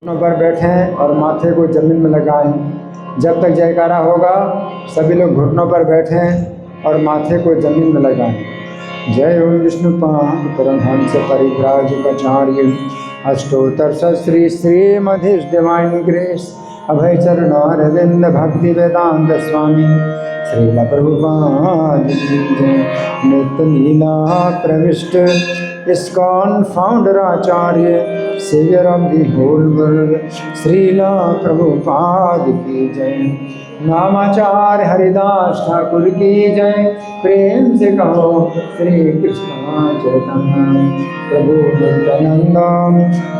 घुटनों पर बैठें और माथे को जमीन में लगाएं। जब तक जयकारा होगा सभी लोग घुटनों पर बैठें और माथे को जमीन में लगाएं। जय ओम विष्णुपाद परमहंस परिव्राजकाचार्य अष्टोत्तर श्री श्रीमधि डिवाइन ग्रेस अभय चरण अरविंद भक्ति वेदांत स्वामी श्रील प्रभुपाद की जय। नित्य लीला प्रविष्ट ISKCON founder acharya saviour of the whole world Srila Prabhupada की जय। नामाचार्य हरिदास ठाकुर की जय। प्रेम से कहो श्री कृष्ण चैतन्य प्रभु नित्यानंद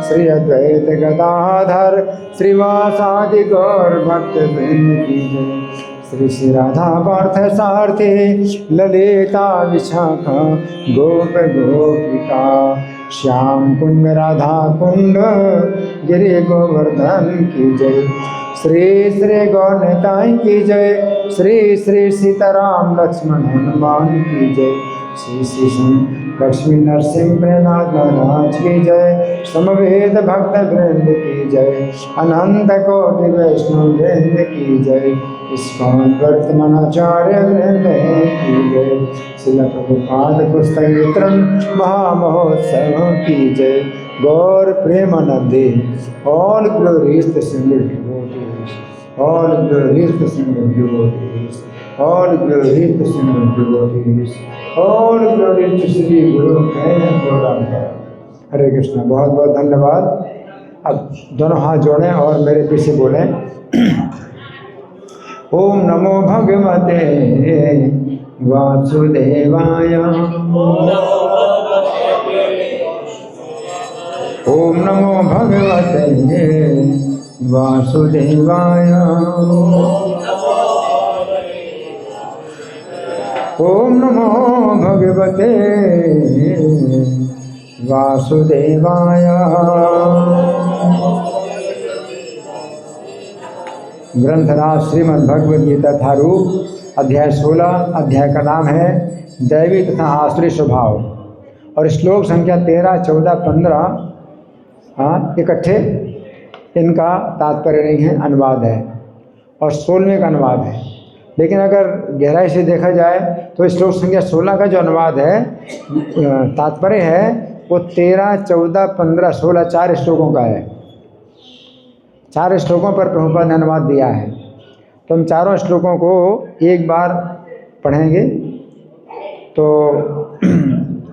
श्री अद्वैत गदाधर श्रीवासादि गौर भक्त वृंद की जय। श्री श्री राधा पार्थ सारथी ललिता विशाखा गोप गोपिका श्याम कुंड राधा कुंड गिरि गोवर्धन की जय। श्री श्री गौर निताई की जय। श्री श्री सीताराम लक्ष्मण हनुमान की जय। श्री श्री लक्ष्मी नरसिंह प्रेमनाथ महाराज की जय। समवेद भक्त वृंद की जय। अनंत कोटि वैष्णव वृंद की जय। इस्कॉन वर्तमानाचार्य वृंद की जय। श्रील प्रभुपाद पुस्तक वितरण महामहोत्सव की जय। गौर प्रेमानंदे all glories the assembled devotees, all glories the assembled devotees, all glories the assembled devotees, all glories to Shri Guru Gauranga. हरे कृष्ण। बहुत बहुत धन्यवाद। अब दोनों हाथ जोड़ें और मेरे पीछे बोलें ओम नमो भगवते वासुदेवाय। ओम नमो भगवते वासुदेवाय। ओम नमो भगवते वासुदेवाय। ग्रंथराज श्रीमद् भगवद गीता थारूप अध्याय 16। अध्याय का नाम है दैवी तथा आसुरी स्वभाव और श्लोक संख्या 13, 14, 15 इकट्ठे इनका तात्पर्य नहीं है, अनुवाद है और 16वें का अनुवाद है। लेकिन अगर गहराई से देखा जाए तो श्लोक संख्या 16 का जो अनुवाद है तात्पर्य है वो 13, 14, 15, 16 4 श्लोकों का है। 4 श्लोकों पर प्रभुपाद ने अनुवाद दिया है। तो हम चारों श्लोकों को एक बार पढ़ेंगे। तो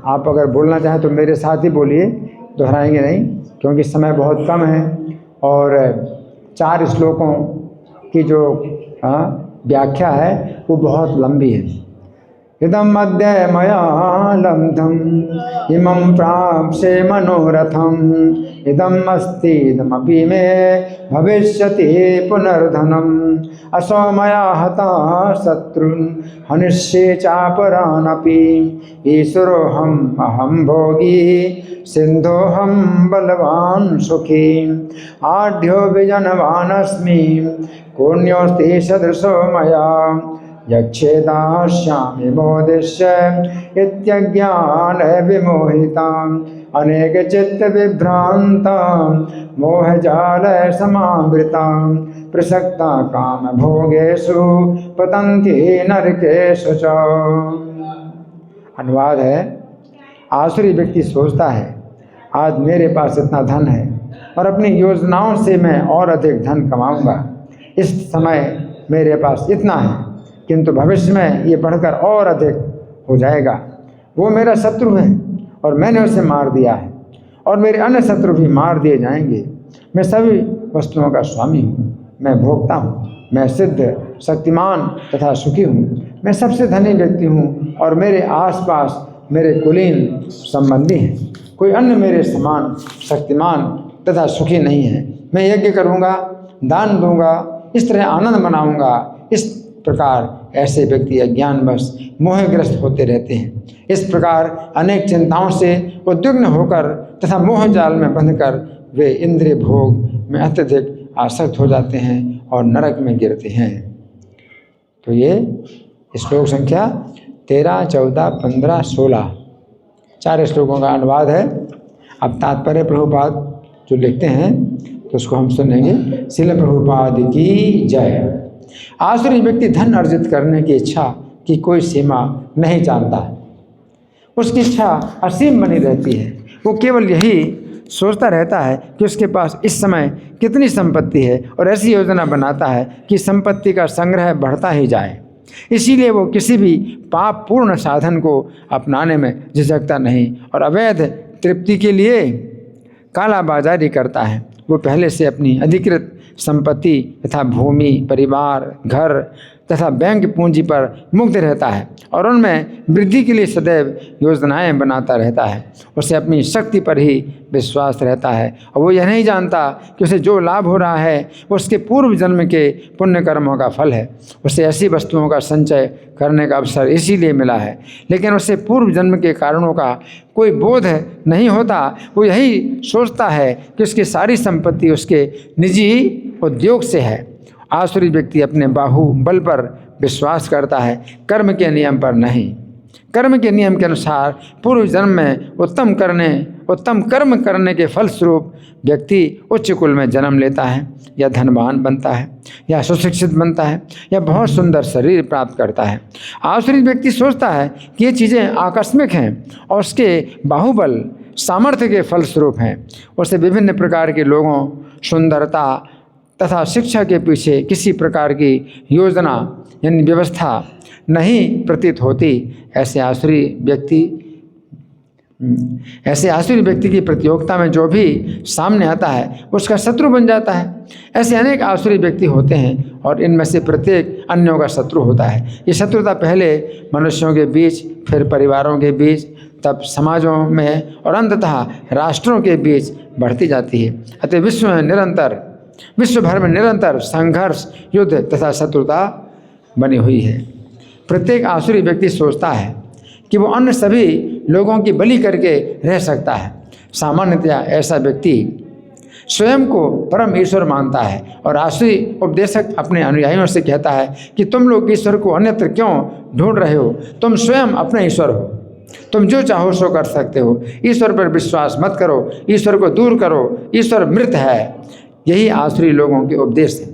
आप अगर बोलना चाहें तो मेरे साथ ही बोलिए, दोहराएंगे नहीं क्योंकि समय बहुत कम है और 4 श्लोकों की जो व्याख्या है वो बहुत लंबी है। इदम अद्य मया लब्धम् इमं प्राप्स्ये मनोरथम् इदम् अस्ति इदमपि मे भविष्यति पुनर्धनम् असौ मया हतः शत्रुन् हनिष्ये चापरानपि ईश्वरोऽहम् अहं भोगी सिन्धोऽहं बलवान् सुखी आढ्यो विजनवानस्मि कोऽन्योऽस्ति सदृशो मया यच्छेदास्यामि मोदिष्य इत्यज्ञान विमोहिताम् अनेक चित्त विभ्रान्ताम् मोहजाल समावृताम् प्रसक्ता काम भोगेषु पतन्ति नरकेषु च। अनुवाद है, आसुरी व्यक्ति सोचता है आज मेरे पास इतना धन है और अपनी योजनाओं से मैं और अधिक धन कमाऊंगा। इस समय मेरे पास इतना है किंतु भविष्य में ये बढ़कर और अधिक हो जाएगा। वो मेरा शत्रु है और मैंने उसे मार दिया है और मेरे अन्य शत्रु भी मार दिए जाएंगे। मैं सभी वस्तुओं का स्वामी हूँ, मैं भोक्ता हूँ, मैं सिद्ध शक्तिमान तथा सुखी हूँ, मैं सबसे धनी व्यक्ति हूँ और मेरे आसपास मेरे कुलीन संबंधी हैं। कोई अन्य मेरे समान शक्तिमान तथा सुखी नहीं है। मैं यज्ञ करूँगा, दान दूंगा, इस तरह आनंद मनाऊंगा। इस प्रकार ऐसे व्यक्ति अज्ञानवश मोहग्रस्त होते रहते हैं। इस प्रकार अनेक चिंताओं से उद्विग्न होकर तथा मोह जाल में बंधकर वे इंद्रिय भोग में अत्यधिक आसक्त हो जाते हैं और नरक में गिरते हैं। तो ये श्लोक संख्या 13, 14, 15, 16 4 श्लोकों का अनुवाद है। अब तात्पर्य प्रभुपाद जो लिखते हैं तो उसको हम सुनेंगे। श्रील प्रभुपाद की जय। आसुरी व्यक्ति धन अर्जित करने की इच्छा की कोई सीमा नहीं जानता। उसकी इच्छा असीम बनी रहती है। वो केवल यही सोचता रहता है कि उसके पास इस समय कितनी संपत्ति है और ऐसी योजना बनाता है कि संपत्ति का संग्रह बढ़ता ही जाए। इसीलिए वो किसी भी पाप पूर्ण साधन को अपनाने में झिझकता नहीं और अवैध तृप्ति के लिए कालाबाजारी करता है। वो पहले से अपनी अधिकृत संपत्ति तथा भूमि, परिवार, घर तथा बैंक पूंजी पर मुक्त रहता है और उनमें वृद्धि के लिए सदैव योजनाएं बनाता रहता है। उसे अपनी शक्ति पर ही विश्वास रहता है और वो यह नहीं जानता कि उसे जो लाभ हो रहा है वो उसके पूर्व जन्म के पुण्य कर्मों का फल है। उसे ऐसी वस्तुओं का संचय करने का अवसर इसीलिए मिला है, लेकिन उसे पूर्व जन्म के कारणों का कोई बोध नहीं होता। वो यही सोचता है कि उसकी सारी संपत्ति उसके निजी उद्योग से है। आसुरी व्यक्ति अपने बाहुबल पर विश्वास करता है, कर्म के नियम पर नहीं। कर्म के नियम के अनुसार पूर्व जन्म में उत्तम कर्म करने के फलस्वरूप व्यक्ति उच्च कुल में जन्म लेता है या धनवान बनता है या सुशिक्षित बनता है या बहुत सुंदर शरीर प्राप्त करता है। आसुरी व्यक्ति सोचता है कि ये चीज़ें आकस्मिक हैं और उसके बाहुबल सामर्थ्य के फलस्वरूप हैं। उसे विभिन्न प्रकार के लोगों, सुंदरता तथा शिक्षा के पीछे किसी प्रकार की योजना यानी व्यवस्था नहीं प्रतीत होती। ऐसे आसुरी व्यक्ति की प्रतियोगिता में जो भी सामने आता है उसका शत्रु बन जाता है। ऐसे अनेक आसुरी व्यक्ति होते हैं और इनमें से प्रत्येक अन्यों का शत्रु होता है। ये शत्रुता पहले मनुष्यों के बीच, फिर परिवारों के बीच, तब समाजों में और अंततः राष्ट्रों के बीच बढ़ती जाती है। अतः विश्व भर में निरंतर संघर्ष, युद्ध तथा शत्रुता बनी हुई है। प्रत्येक आसुरी व्यक्ति सोचता है कि वो अन्य सभी लोगों की बलि करके रह सकता है। सामान्यतया ऐसा व्यक्ति स्वयं को परम ईश्वर मानता है और आसुरी उपदेशक अपने अनुयायियों से कहता है कि तुम लोग ईश्वर को अन्यत्र क्यों ढूंढ रहे हो? तुम स्वयं अपने ईश्वर हो, तुम जो चाहो सो कर सकते हो। ईश्वर पर विश्वास मत करो, ईश्वर को दूर करो, ईश्वर मृत है। यही आसुरी लोगों के उपदेश है।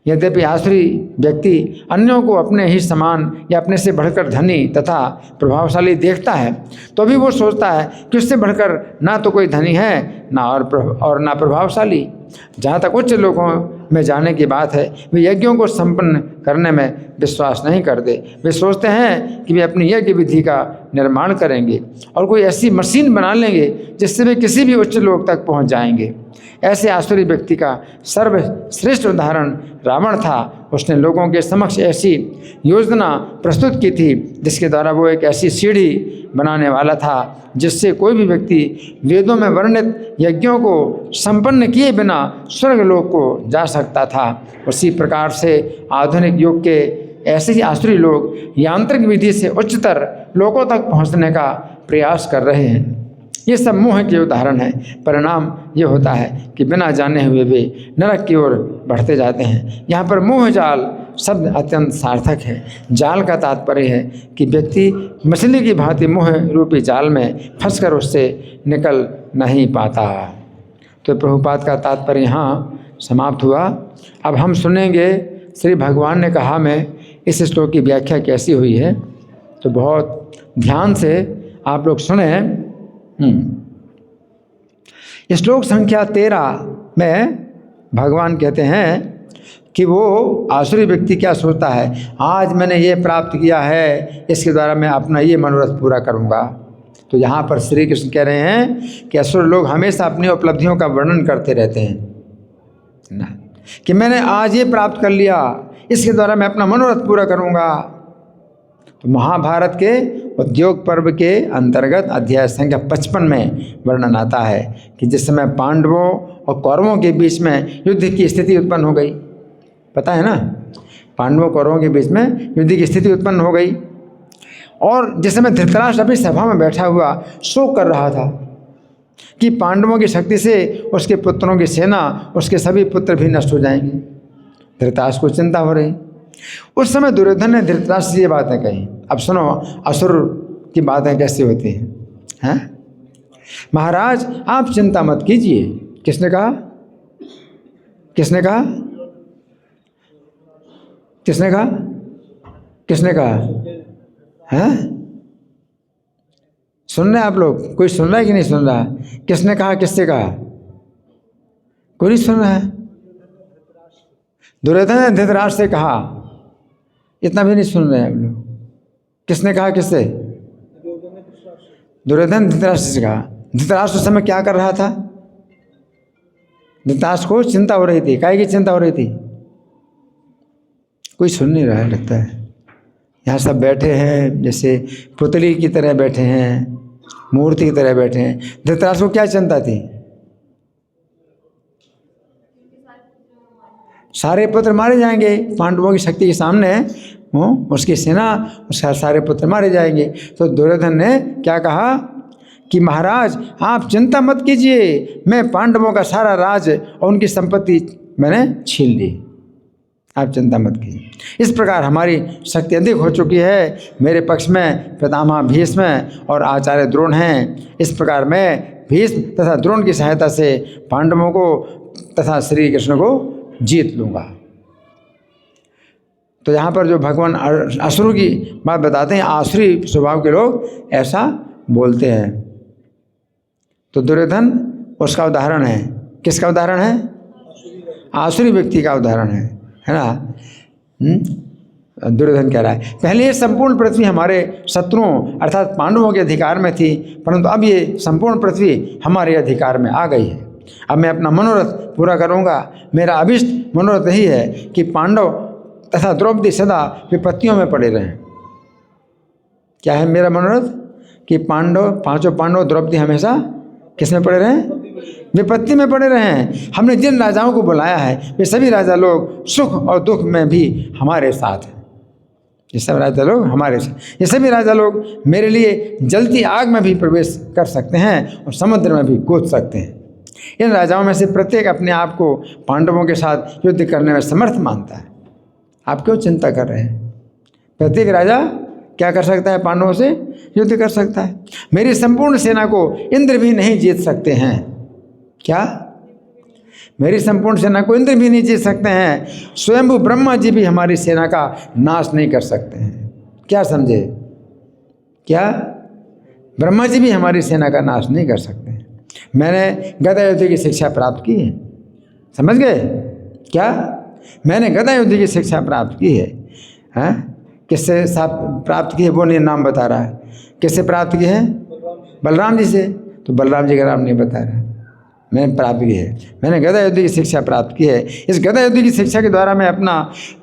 यद्यपि आसुरी व्यक्ति अन्यों को अपने ही समान या अपने से बढ़कर धनी तथा प्रभावशाली देखता है, तो भी वो सोचता है कि उससे बढ़कर ना तो कोई धनी है और ना प्रभावशाली। जहाँ तक उच्च लोगों में जाने की बात है, वे यज्ञों को संपन्न करने में विश्वास नहीं करते। वे सोचते हैं कि वे अपनी यज्ञ विधि का निर्माण करेंगे और कोई ऐसी मशीन बना लेंगे जिससे वे किसी भी उच्च लोक तक पहुँच जाएंगे। ऐसे आसुरी व्यक्ति का सर्वश्रेष्ठ उदाहरण रावण था। उसने लोगों के समक्ष ऐसी योजना प्रस्तुत की थी जिसके द्वारा वो एक ऐसी सीढ़ी बनाने वाला था जिससे कोई भी व्यक्ति वेदों में वर्णित यज्ञों को संपन्न किए बिना स्वर्गलोक को जा सकता था। उसी प्रकार से आधुनिक युग के ऐसे ही आसुरी लोग यांत्रिक विधि से उच्चतर लोकों तक पहुंचने का प्रयास कर रहे हैं। ये सब मोह के उदाहरण हैं। परिणाम ये होता है कि बिना जाने हुए वे नरक की ओर बढ़ते जाते हैं। यहाँ पर मोह जाल शब्द अत्यंत सार्थक है। जाल का तात्पर्य है कि व्यक्ति मछली की भांति मोह रूपी जाल में फंसकर उससे निकल नहीं पाता। तो प्रभुपाद का तात्पर्य यहाँ समाप्त हुआ। अब हम सुनेंगे श्री भगवान ने कहा में इस श्लोक की व्याख्या कैसी हुई है, तो बहुत ध्यान से आप लोग सुने। श्लोक संख्या 13 में भगवान कहते हैं कि वो आसुरी व्यक्ति क्या सोचता है, आज मैंने ये प्राप्त किया है, इसके द्वारा मैं अपना ये मनोरथ पूरा करूँगा। तो यहाँ पर श्री कृष्ण कह रहे हैं कि असुर लोग हमेशा अपनी उपलब्धियों का वर्णन करते रहते हैं ना, कि मैंने आज ये प्राप्त कर लिया, इसके द्वारा मैं अपना मनोरथ पूरा करूँगा। तो महाभारत के उद्योग पर्व के अंतर्गत अध्याय संख्या 55 में वर्णन आता है कि जिस समय पांडवों और कौरवों के बीच में युद्ध की स्थिति उत्पन्न हो गई, पता है ना, पांडवों कौरवों के बीच में युद्ध की स्थिति उत्पन्न हो गई, और जिस समय धृतराष्ट्र अपनी सभा में बैठा हुआ शोक कर रहा था कि पांडवों की शक्ति से उसके पुत्रों की सेना, उसके सभी पुत्र भी नष्ट हो जाएंगे। धृतराष्ट्र को चिंता हो रही। उस समय दुर्योधन ने धृतराष्ट्र से ये बातें कही। अब सुनो असुर की बातें कैसी होती हैं। महाराज आप चिंता मत कीजिए। किसने कहा? किसने कहा? किसने कहा? किसने कहा? हैं? सुन रहे हैं आप लोग? कोई सुन रहा है कि नहीं सुन रहा? किसने कहा? किससे कहा? कोई नहीं सुन रहा है। दुर्योधन ने धृतराष्ट्र से कहा। इतना भी नहीं सुन रहे हैं आप लोग। किसने कहा? किससे? दुर्योधन धृतराष्ट्र से कहा। धृतराष्ट्र उस समय क्या कर रहा था? धृतराष्ट्र को चिंता हो रही थी। काहे की चिंता हो रही थी? कोई सुन नहीं रहा है लगता है। यहाँ सब बैठे हैं जैसे पुतली की तरह बैठे हैं, मूर्ति की तरह बैठे हैं। धृतराष्ट्र को क्या चिंता थी? सारे पुत्र मारे जाएंगे पांडवों की शक्ति के सामने। उसकी सेना, उसका सारे पुत्र मारे जाएंगे। तो दुर्योधन ने क्या कहा कि महाराज आप चिंता मत कीजिए, मैं पांडवों का सारा राज और उनकी संपत्ति मैंने छीन ली, आप चिंता मत कीजिए। इस प्रकार हमारी शक्ति अधिक हो चुकी है। मेरे पक्ष में पितामह भीष्म और आचार्य द्रोण हैं। इस प्रकार मैं भीष्म तथा द्रोण की सहायता से पांडवों को तथा श्री कृष्ण को जीत लूँगा। तो यहाँ पर जो भगवान असुर की बात बताते हैं, आसुरी स्वभाव के लोग ऐसा बोलते हैं। तो दुर्योधन उसका उदाहरण है। किसका उदाहरण है? आसुरी व्यक्ति का उदाहरण है ना। दुर्योधन कह रहा है पहले ये संपूर्ण पृथ्वी हमारे शत्रुओं अर्थात पांडवों के अधिकार में थी, परंतु अब ये संपूर्ण पृथ्वी हमारे अधिकार में आ गई है। अब मैं अपना मनोरथ पूरा करूँगा। मेरा अभिष्ट मनोरथ यही है कि पांडव तथा द्रौपदी सदा विपत्तियों में पड़े रहें। क्या है मेरा मनोरथ? कि पांडव, पांचों पांडव, द्रौपदी हमेशा किस में पड़े रहें? विपत्ति में पड़े रहें। हमने जिन राजाओं को बुलाया है वे सभी राजा लोग सुख और दुख में भी हमारे साथ हैं। ये सब राजा लोग हमारे साथ, ये सभी राजा लोग मेरे लिए जलती आग में भी प्रवेश कर सकते हैं और समुद्र में भी कूद सकते हैं। इन राजाओं में से प्रत्येक अपने आप को पांडवों के साथ युद्ध करने में समर्थ मानता है। आप क्यों चिंता कर रहे हैं? प्रत्येक राजा क्या कर सकता है? पांडवों से युद्ध कर सकता है। मेरी संपूर्ण सेना को इंद्र भी नहीं जीत सकते हैं। क्या? मेरी संपूर्ण सेना को इंद्र भी नहीं जीत सकते हैं। स्वयंभू ब्रह्मा जी भी हमारी सेना का नाश नहीं कर सकते हैं। क्या समझे? क्या? ब्रह्मा जी भी हमारी सेना का नाश नहीं कर सकते हैं। मैंने गदा युद्ध की शिक्षा प्राप्त की है। समझ गए? क्या? मैंने गदा युद्ध की शिक्षा प्राप्त की है। हाँ? किससे प्राप्त की है वो नहीं नाम बता रहा है। किससे प्राप्त की है? बलराम जी से। तो बलराम जी का नाम नहीं बता रहा। मैंने प्राप्त की है, मैंने गदा युद्ध की शिक्षा प्राप्त की है। इस गदा युद्ध की शिक्षा के द्वारा मैं अपना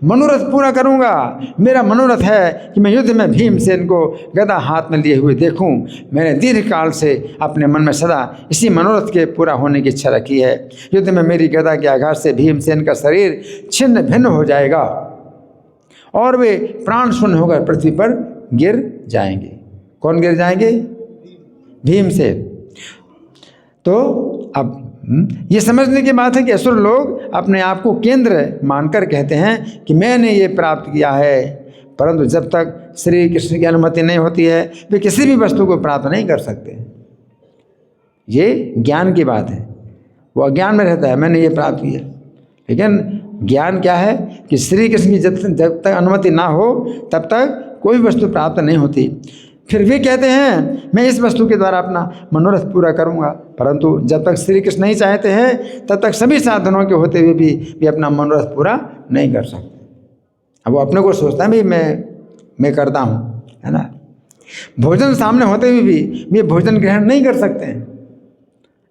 मनोरथ पूरा करूंगा। मेरा मनोरथ है कि मैं युद्ध में भीमसेन को गदा हाथ में लिए हुए देखूं। मैंने दीर्घ काल से अपने मन में सदा इसी मनोरथ के पूरा होने की इच्छा रखी है। युद्ध में मेरी गदा के आघात से भीमसेन का शरीर छिन्न भिन्न हो जाएगा और वे प्राण शून्य होकर पृथ्वी पर गिर जाएंगे। कौन गिर जाएंगे? भीमसेन। तो अब ये समझने की बात है कि असुर लोग अपने आप को केंद्र मानकर कहते हैं कि मैंने ये प्राप्त किया है, परंतु जब तक श्री कृष्ण की अनुमति नहीं होती है वे किसी भी वस्तु को प्राप्त नहीं कर सकते। ये ज्ञान की बात है। वो अज्ञान में रहता है मैंने ये प्राप्त किया, लेकिन ज्ञान क्या है कि श्री कृष्ण की जब तक अनुमति ना हो तब तक कोई वस्तु प्राप्त नहीं होती। फिर वे कहते हैं मैं इस वस्तु के द्वारा अपना मनोरथ पूरा करूंगा, परंतु जब तक श्री कृष्ण नहीं चाहते हैं तब तक सभी साधनों के होते हुए भी वे अपना मनोरथ पूरा नहीं कर सकते। अब वो अपने को सोचता है भाई मैं करता हूँ, है ना। भोजन सामने होते हुए भी वे भोजन ग्रहण नहीं कर सकते हैं।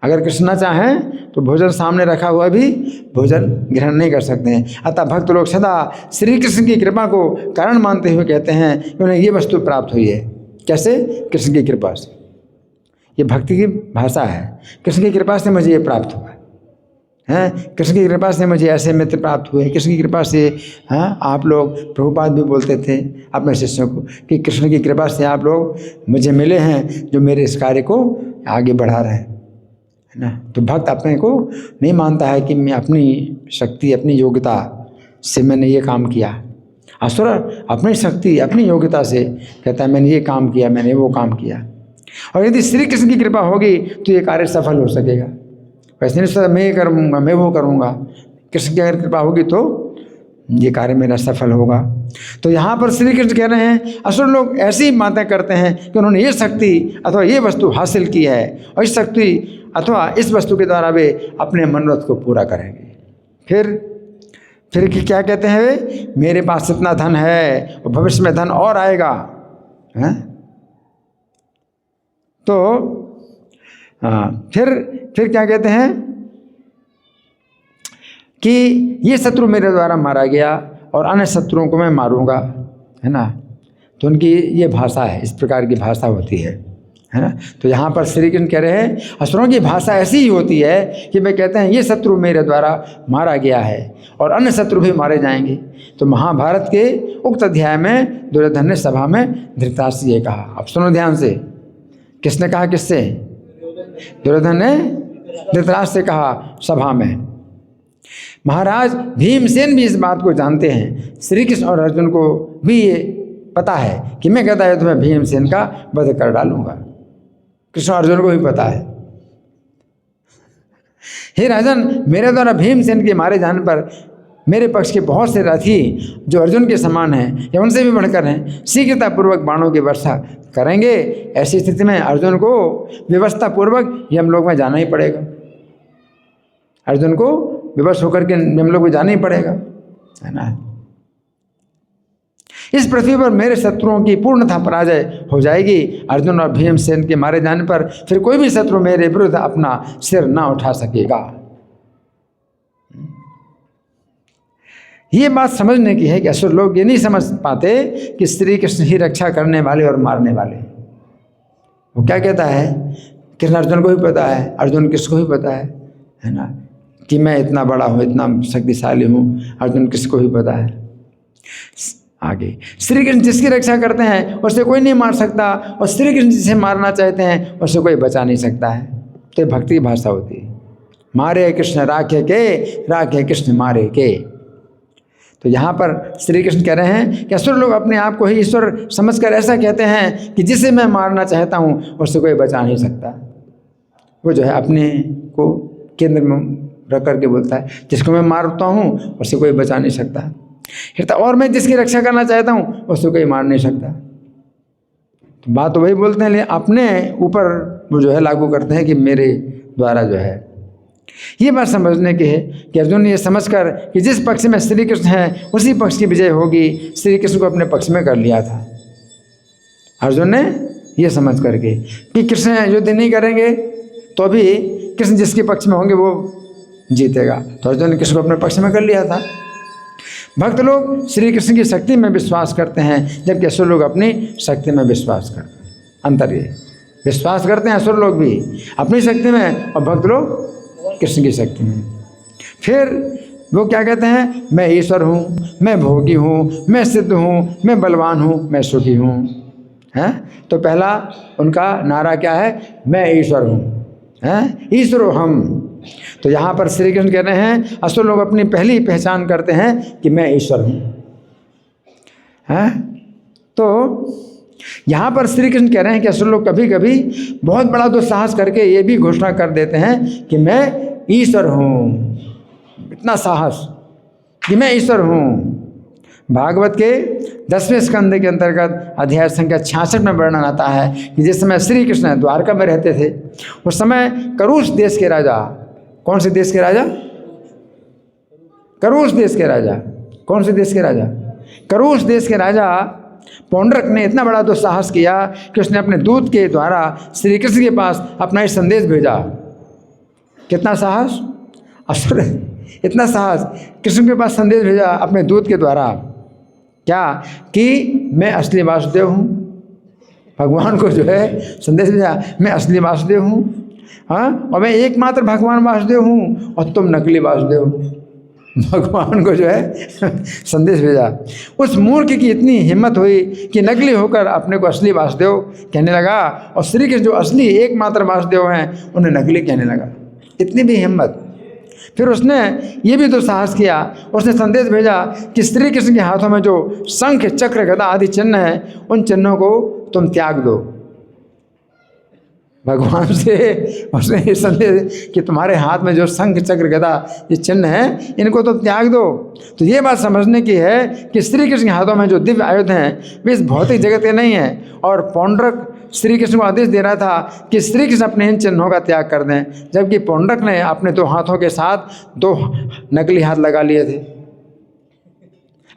अगर कृष्ण ना चाहें तो भोजन सामने रखा हुआ भी भोजन ग्रहण नहीं कर सकते हैं। अतः भक्त लोग सदा श्री कृष्ण की कृपा को कारण मानते हुए कहते हैं कि उन्हें ये वस्तु प्राप्त हुई है। कैसे? कृष्ण की कृपा से। ये भक्ति की भाषा है। कृष्ण की कृपा से मुझे ये प्राप्त हुआ है। कृष्ण की कृपा से मुझे ऐसे मित्र प्राप्त हुए। कृष्ण की कृपा से आप लोग, प्रभुपाद भी बोलते थे अपने शिष्यों को कि कृष्ण की कृपा से आप लोग मुझे मिले हैं जो मेरे इस कार्य को आगे बढ़ा रहे हैं, है ना। तो भक्त अपने को नहीं मानता है कि मैं अपनी शक्ति, अपनी योग्यता से मैंने ये काम किया। असुर अपनी शक्ति, अपनी योग्यता से कहता है मैंने ये काम किया, मैंने वो काम किया। और यदि श्री कृष्ण की कृपा होगी तो ये कार्य सफल हो सकेगा। वैसे नहीं मैं ये करूँगा, मैं वो करूँगा, कृष्ण की अगर कृपा होगी तो ये कार्य मेरा सफल होगा। तो यहाँ पर श्री कृष्ण कह रहे हैं असुर लोग ऐसी बातें करते हैं कि उन्होंने ये शक्ति अथवा ये वस्तु हासिल की है और इस शक्ति अथवा इस वस्तु के द्वारा वे अपने मनोरथ को पूरा करेंगे। फिर क्या कहते हैं वे, मेरे पास इतना धन है और भविष्य में धन और आएगा है? तो फिर क्या कहते हैं कि ये शत्रु मेरे द्वारा मारा गया और अन्य शत्रुओं को मैं मारूंगा, है ना। तो उनकी ये भाषा है, इस प्रकार की भाषा होती है ना। तो यहाँ पर श्री कृष्ण कह रहे हैं असुरों की भाषा ऐसी ही होती है कि वे कहते हैं ये शत्रु मेरे द्वारा मारा गया है और अन्य शत्रु भी मारे जाएंगे। तो महाभारत के उक्त अध्याय में दुर्योधन ने सभा में धृतराष्ट्र ये कहा। अब सुनो ध्यान से, किसने कहा, किससे? दुर्योधन ने धृतराष्ट्र से कहा सभा में। महाराज भीमसेन भी इस बात को जानते हैं, श्री कृष्ण और अर्जुन को भी ये पता है कि मैं गदा युद्ध में भीमसेन का वध कर डालूंगा। कृष्ण अर्जुन को भी पता है। हे राजन, मेरे द्वारा भीमसेन के मारे जाने पर मेरे पक्ष के बहुत से रथी जो अर्जुन के समान हैं या उनसे भी बढ़कर हैं, शीघ्रतापूर्वक बाणों की वर्षा करेंगे। ऐसी स्थिति में अर्जुन को व्यवस्था पूर्वक यमलोक में जाना ही पड़ेगा। अर्जुन को विवश होकर के यमलोक में जाना ही पड़ेगा, है ना। इस पृथ्वी पर मेरे शत्रुओं की पूर्णतः पराजय हो जाएगी। अर्जुन और भीमसेन के मारे जाने पर फिर कोई भी शत्रु मेरे विरुद्ध अपना सिर ना उठा सकेगा। ये बात समझने की है कि असुर लोग ये नहीं समझ पाते कि श्री कृष्ण ही रक्षा करने वाले और मारने वाले। वो क्या कहता है, कृष्ण अर्जुन को भी पता है, अर्जुन कृष्ण को भी पता है ना, कि मैं इतना बड़ा हूँ, इतना शक्तिशाली हूँ। अर्जुन कृष्ण को भी पता है। आगे श्री कृष्ण जिसकी रक्षा करते हैं उससे कोई नहीं मार सकता और श्री कृष्ण जिसे मारना चाहते हैं उससे कोई बचा नहीं सकता है। तो भक्ति की भाषा होती है, मारे कृष्ण राखे के, राखे कृष्ण मारे के। तो यहाँ पर श्री कृष्ण कह रहे हैं कि असुर लोग अपने आप को ही ईश्वर समझकर ऐसा कहते हैं कि जिसे मैं मारना चाहता हूँ उससे कोई बचा नहीं सकता। वो जो है अपने को केंद्र में रख करके बोलता है, जिसको मैं मारता हूँ उससे कोई बचा नहीं सकता। और मैं जिसकी रक्षा करना चाहता हूँ उससे कोई मार नहीं सकता। तो बात तो वही बोलते हैं, लेकिन अपने ऊपर वो जो है लागू करते हैं कि मेरे द्वारा जो है। ये बात समझने की है कि अर्जुन ने ये समझकर कि जिस पक्ष में श्री कृष्ण है उसी पक्ष की विजय होगी, श्री कृष्ण को अपने पक्ष में कर लिया था। अर्जुन ने ये समझ करके कि कृष्ण युद्ध नहीं करेंगे तो भी कृष्ण जिसके पक्ष में होंगे वो जीतेगा, तो अर्जुन ने कृष्ण को अपने पक्ष में कर लिया था। भक्त लोग श्री कृष्ण की शक्ति में विश्वास करते हैं, जबकि असुर लोग अपनी शक्ति में विश्वास करते हैं। अंतर ये, विश्वास करते हैं असुर लोग भी अपनी शक्ति में और भक्त लोग कृष्ण की शक्ति में। फिर वो क्या कहते हैं, मैं ईश्वर हूँ, मैं भोगी हूँ, मैं सिद्ध हूँ, मैं बलवान हूँ, मैं सुखी हूँ। हैं, तो पहला उनका नारा क्या है, मैं ईश्वर हूँ, हैं, ईश्वर हम। तो यहाँ पर श्री कृष्ण कह रहे हैं असुर लोग अपनी पहली पहचान करते हैं कि मैं ईश्वर हूँ। हैं, तो यहाँ पर श्री कृष्ण कह रहे हैं कि असुर लोग कभी कभी बहुत बड़ा दुस्साहस करके ये भी घोषणा कर देते हैं कि मैं ईश्वर हूँ। इतना साहस कि मैं ईश्वर हूँ। भागवत के 10वें स्कंद के अंतर्गत अध्याय संख्या 66 में वर्णन आता है कि जिस समय श्री कृष्ण द्वारका में रहते थे उस समय करुष देश के राजा, कौन से देश के राजा, करुष देश के राजा, कौन से देश के राजा, करुष देश के राजा पौंड्रक ने इतना बड़ा दुस्साहस किया कि उसने अपने दूत के द्वारा श्री कृष्ण के पास अपना एक संदेश भेजा। कितना साहस, असुर इतना साहस, कृष्ण के पास संदेश भेजा अपने दूत के द्वारा, क्या कि मैं असली वासुदेव हूँ। भगवान को जो है संदेश भेजा, मैं असली वासुदेव हूँ, हाँ, और मैं एकमात्र भगवान वासुदेव हूँ और तुम नकली वासुदेव हो। भगवान को जो है संदेश भेजा। उस मूर्ख की इतनी हिम्मत हुई कि नकली होकर अपने को असली वासुदेव कहने लगा और श्री कृष्ण जो असली एकमात्र वासुदेव हैं उन्हें नकली कहने लगा। इतनी भी हिम्मत। फिर उसने ये भी तो साहस किया, उसने संदेश भेजा कि श्री कृष्ण के हाथों में जो शंख चक्र गदा आदि चिन्ह हैं उन चिन्हों को तुम त्याग दो। भगवान से उसने ये संदेश कि तुम्हारे हाथ में जो शंख चक्र गदा ये चिन्ह है इनको तो त्याग दो। तो ये बात समझने की है कि श्री कृष्ण के हाथों में जो दिव्य आयुध हैं वे इस भौतिक जगत के नहीं हैं। और पौंड्रक श्री कृष्ण को आदेश दे रहा था कि श्री कृष्ण अपने इन चिन्हों का त्याग कर दें, जबकि पौंड्रक ने अपने 2 हाथों के साथ 2 नकली हाथ लगा लिए थे।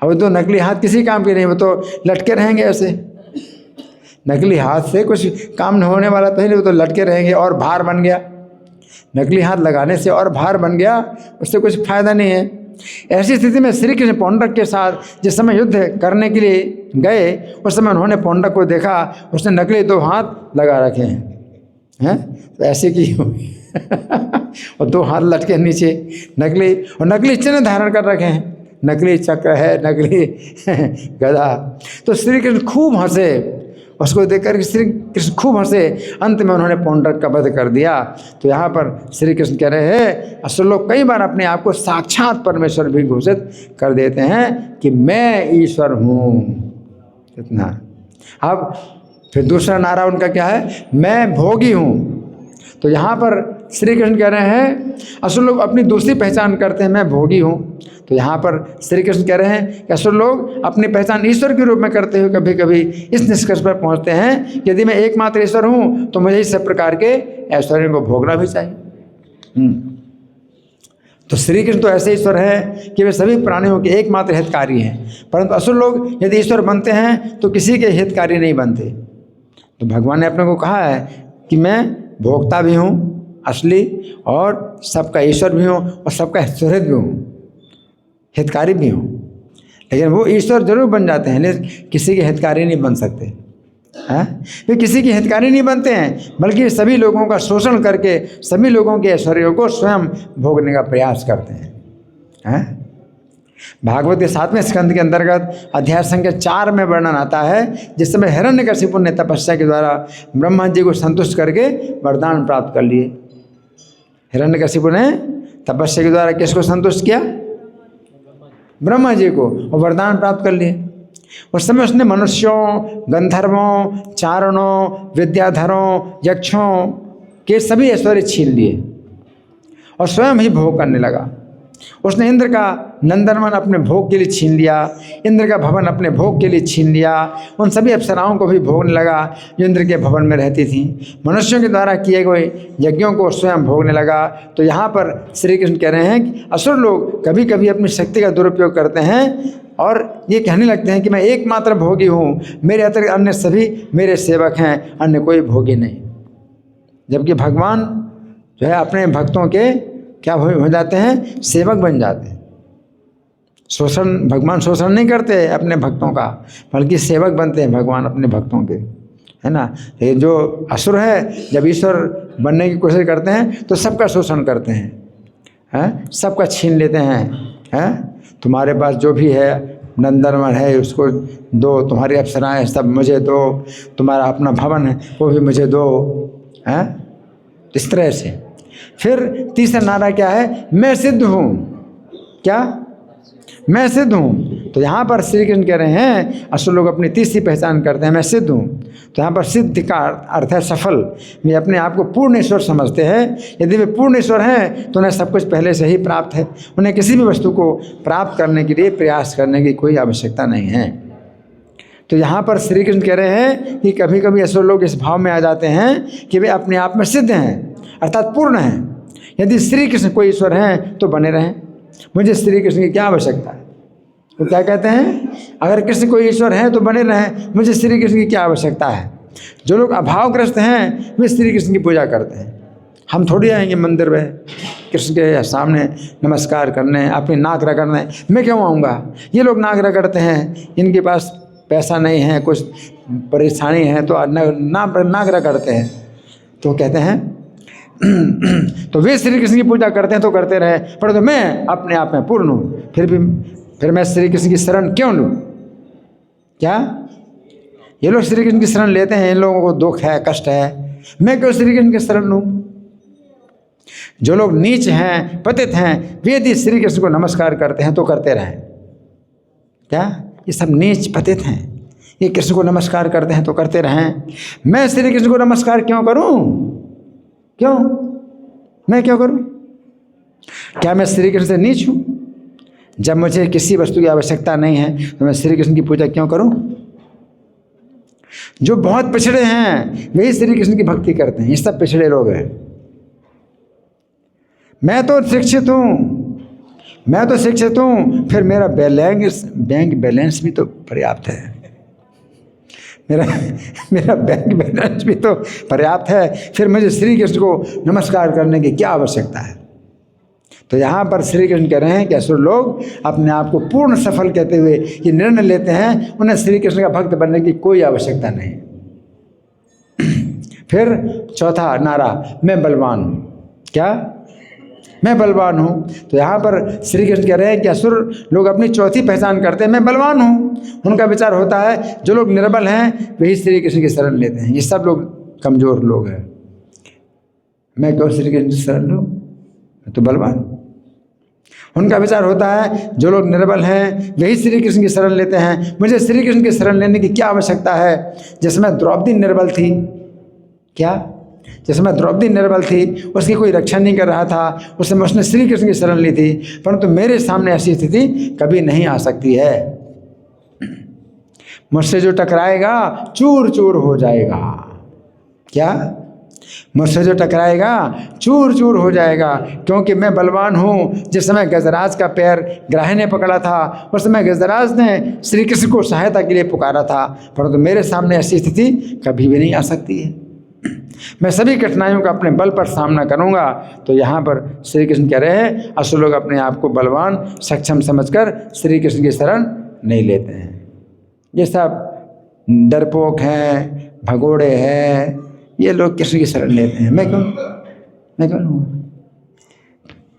अब 2 नकली हाथ किसी काम के नहीं, वो तो लटके रहेंगे ऐसे। नकली हाथ से कुछ काम नहीं होने वाला, पहले वो तो लटके रहेंगे और भार बन गया। नकली हाथ लगाने से और भार बन गया, उससे कुछ फायदा नहीं है। ऐसी स्थिति में श्री कृष्ण पौंड्रक के साथ जिस समय युद्ध करने के लिए गए उस समय उन्होंने पौंड्रक को देखा, उसने नकली 2 हाथ लगा रखे हैं तो ऐसे की और 2 हाथ लटके नीचे नकली, और नकली चिन्ह धारण कर रखे हैं, नकली चक्र है, नकली गदा। तो श्री कृष्ण खूब हंसे, उसको देखकर श्री कृष्ण खूब हंसे। अंत में उन्होंने पौंड्रक का वध कर दिया। तो यहाँ पर श्री कृष्ण कह रहे हैं, असुर लोग कई बार अपने आप को साक्षात परमेश्वर भी घोषित कर देते हैं कि मैं ईश्वर हूँ, इतना। अब फिर दूसरा नारा उनका क्या है, मैं भोगी हूँ। तो यहाँ पर श्री कृष्ण कह रहे हैं असुर लोग अपनी दूसरी पहचान करते हैं, मैं भोगी हूँ। तो यहाँ पर श्री कृष्ण कह रहे हैं कि असुर लोग अपनी पहचान ईश्वर के रूप में करते हुए कभी कभी इस निष्कर्ष पर पहुँचते हैं कि यदि मैं एकमात्र ईश्वर हूँ तो मुझे इस सब प्रकार के ऐश्वर्य को भोगना भी चाहिए। तो श्री कृष्ण तो ऐसे ईश्वर है कि वे सभी प्राणियों के एकमात्र हितकारी हैं, परंतु असुर लोग यदि ईश्वर बनते हैं तो किसी के हितकारी नहीं बनते। तो भगवान ने अपने को कहा है कि मैं भोक्ता भी हूँ असली, और सबका ईश्वर भी हूँ और सबका सुहृद भी हूँ, हितकारी भी हूँ। लेकिन वो ईश्वर जरूर बन जाते हैं, लेकिन किसी के हितकारी नहीं बन सकते हैं। वे किसी के हितकारी नहीं बनते हैं, बल्कि सभी लोगों का शोषण करके सभी लोगों के ऐश्वर्यों को स्वयं भोगने का प्रयास करते हैं। भागवत के 7वें स्कंद के अंतर्गत अध्याय संख्या 4 में वर्णन आता है, जिस समय हिरण्यकशिपु ने तपस्या के द्वारा ब्रह्मा जी को संतुष्ट करके वरदान प्राप्त कर लिए। हिरण्यकशिपु ने तपस्या के द्वारा किसको संतुष्ट किया? ब्रह्मा जी को, और वरदान प्राप्त कर लिए। उस समय उसने मनुष्यों, गंधर्वों, चारणों, विद्याधरों, यक्षों के सभी ऐश्वर्य छीन लिए और स्वयं ही भोग करने लगा। उसने इंद्र का नंदनवन अपने भोग के लिए छीन लिया, इंद्र का भवन अपने भोग के लिए छीन लिया, उन सभी अप्सराओं को भी भोगने लगा जो इंद्र के भवन में रहती थी। मनुष्यों के द्वारा किए गए यज्ञों को स्वयं भोगने लगा। तो यहाँ पर श्री कृष्ण कह रहे हैं कि असुर लोग कभी कभी अपनी शक्ति का दुरुपयोग करते हैं और ये कहने लगते हैं कि मैं एकमात्र भोगी हूँ, मेरे अतिरिक्त अन्य सभी मेरे सेवक हैं, अन्य कोई भोगी नहीं। जबकि भगवान जो है अपने भक्तों के क्या हो जाते हैं? सेवक बन जाते हैं। भगवान शोषण नहीं करते अपने भक्तों का, बल्कि सेवक बनते हैं भगवान अपने भक्तों के, है ना। ये जो असुर है जब ईश्वर बनने की कोशिश करते हैं तो सबका शोषण करते हैं, सबका छीन लेते हैं। तुम्हारे पास जो भी है नंदनवन है उसको दो, तुम्हारी अप्सराएं सब मुझे दो, तुम्हारा अपना भवन है वो भी मुझे दो, इस तरह से। फिर तीसरा नारा क्या है? मैं सिद्ध हूँ। क्या? मैं सिद्ध हूँ। तो यहाँ पर श्री कृष्ण कह रहे हैं असुर लोग अपनी तीसरी पहचान करते हैं, मैं सिद्ध हूँ। तो यहाँ पर सिद्ध का अर्थ है सफल। वे अपने आप को पूर्ण ईश्वर समझते हैं। यदि वे पूर्ण ईश्वर हैं तो उन्हें सब कुछ पहले से ही प्राप्त है, उन्हें किसी भी वस्तु को प्राप्त करने के लिए प्रयास करने की कोई आवश्यकता नहीं है। तो यहाँ पर श्री कृष्ण कह रहे हैं कि कभी कभी असुर लोग इस भाव में आ जाते हैं कि वे अपने आप में सिद्ध हैं, अर्थात पूर्ण हैं। यदि श्री कृष्ण कोई ईश्वर हैं तो बने रहें, मुझे श्री कृष्ण की क्या आवश्यकता है। तो क्या कहते हैं? अगर कृष्ण कोई ईश्वर है तो बने रहें, मुझे श्री कृष्ण की क्या आवश्यकता है। जो लोग अभावग्रस्त हैं वे श्री कृष्ण की पूजा करते हैं। हम थोड़ी आएंगे मंदिर में कृष्ण के सामने नमस्कार करने, अपनी नाक रगड़ने। मैं क्यों आऊँगा? ये लोग नाक रगड़ते हैं, इनके पास पैसा नहीं है, कुछ परेशानी है तो नाक रगड़ते हैं। तो कहते हैं तो वे श्री कृष्ण की पूजा करते हैं तो करते रहे, परंतु मैं अपने आप में पूर्ण हूँ, फिर मैं श्री कृष्ण की शरण क्यों लूँ? क्या ये लोग श्री कृष्ण की शरण लेते हैं, इन लोगों को दुख है, कष्ट है, मैं क्यों श्री कृष्ण की शरण लूँ? जो लोग नीच हैं, पतित हैं, वे यदि श्री कृष्ण को नमस्कार करते हैं तो करते रहें। क्या ये सब नीच पतित हैं, ये कृष्ण को नमस्कार करते हैं तो करते रहें। मैं श्री कृष्ण को नमस्कार क्यों करूं? क्यों मैं क्यों करूं? क्या मैं श्री कृष्ण से नीच हूं? जब मुझे किसी वस्तु की आवश्यकता नहीं है तो मैं श्री कृष्ण की पूजा क्यों करूं? जो बहुत पिछड़े हैं वही श्री कृष्ण की भक्ति करते हैं, ये सब पिछड़े लोग हैं। मैं तो शिक्षित हूं, फिर मेरा बैंक बैलेंस भी तो पर्याप्त है, मेरा बैंक बैलेंस भी तो पर्याप्त है, फिर मुझे श्री कृष्ण को नमस्कार करने की क्या आवश्यकता है? तो यहाँ पर श्री कृष्ण कह रहे हैं कि असुर लोग अपने आप को पूर्ण सफल कहते हुए ये निर्णय लेते हैं, उन्हें श्री कृष्ण का भक्त बनने की कोई आवश्यकता नहीं। फिर चौथा नारा, मैं बलवान हूँ। क्या? मैं बलवान हूँ। तो यहाँ पर श्री कृष्ण कह रहे हैं कि असुर लोग अपनी चौथी पहचान करते हैं, मैं बलवान हूँ। उनका विचार होता है जो लोग निर्बल हैं वही श्री कृष्ण की शरण लेते हैं, ये सब लोग कमजोर लोग हैं। मैं क्यों श्री कृष्ण की शरण लूँ? मैं तो बलवान। उनका विचार होता है जो लोग निर्बल हैं वही श्री कृष्ण की शरण लेते हैं, मुझे श्री कृष्ण की शरण लेने की क्या आवश्यकता है? जिसमें द्रौपदी निर्बल थी, क्या? जिसमें द्रौपदी निर्बल थी, उसकी कोई रक्षा नहीं कर रहा था, उसमें उसने श्री कृष्ण की शरण ली थी, परंतु मेरे सामने ऐसी स्थिति कभी नहीं आ सकती है। मुझसे जो टकराएगा चूर चूर हो जाएगा। क्या? मुझसे जो टकराएगा चूर चूर हो जाएगा, क्योंकि मैं बलवान हूँ। जिस समय गजराज का पैर ग्राही ने पकड़ा था, उस समय गजराज ने श्री कृष्ण को सहायता के लिए पुकारा था, परंतु मेरे सामने ऐसी स्थिति कभी भी नहीं आ सकती है। मैं सभी कठिनाइयों का अपने बल पर सामना करूँगा। तो यहाँ पर श्री कृष्ण कह रहे हैं असुर लोग अपने आप को बलवान सक्षम समझकर श्री कृष्ण की शरण नहीं लेते हैं। ये सब डरपोक हैं, भगोड़े हैं, ये लोग कृष्ण की शरण लेते हैं। मैं क्यों लूँगा?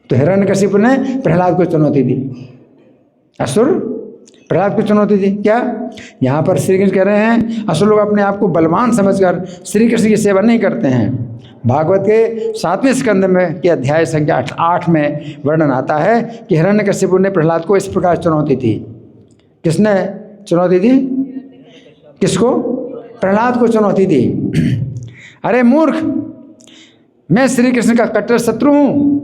तो हिरण्यकशिपु ने प्रहलाद को चुनौती दी, असुर प्रहलाद को चुनौती दी। क्या? यहाँ पर श्री कृष्ण कह रहे हैं असुर लोग अपने आप को बलवान समझकर श्री कृष्ण की सेवा नहीं करते हैं। भागवत के 7वें स्कंद में के अध्याय संख्या 8 में वर्णन आता है कि हिरण्यकशिपु ने प्रहलाद को इस प्रकार चुनौती दी। किसने चुनौती दी? किसको? प्रहलाद को चुनौती दी। अरे मूर्ख, मैं श्री कृष्ण का कट्टर शत्रु हूं।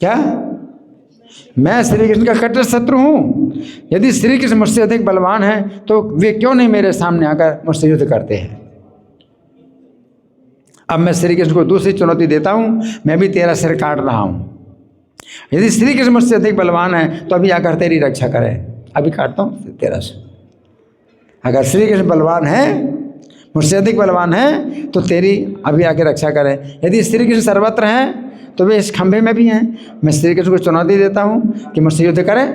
क्या? मैं श्री कृष्ण का कट्टर शत्रु हूं। यदि श्री कृष्ण मुझसे अधिक बलवान हैं तो वे क्यों नहीं मेरे सामने आकर मुझसे युद्ध करते हैं? अब मैं श्री कृष्ण को दूसरी चुनौती देता हूं, मैं भी तेरा सिर काट रहा हूं। यदि श्री कृष्ण मुझसे अधिक बलवान है तो अभी आकर तेरी रक्षा करें। अभी काटता हूं तेरा सिर। अगर श्री कृष्ण बलवान है, मुझसे अधिक बलवान है, तो तेरी अभी आके रक्षा करें। यदि श्री कृष्ण सर्वत्र हैं तो वे इस खंभे में भी हैं। मैं श्री कृष्ण को चुनौती देता हूँ कि मुझसे युद्ध करें।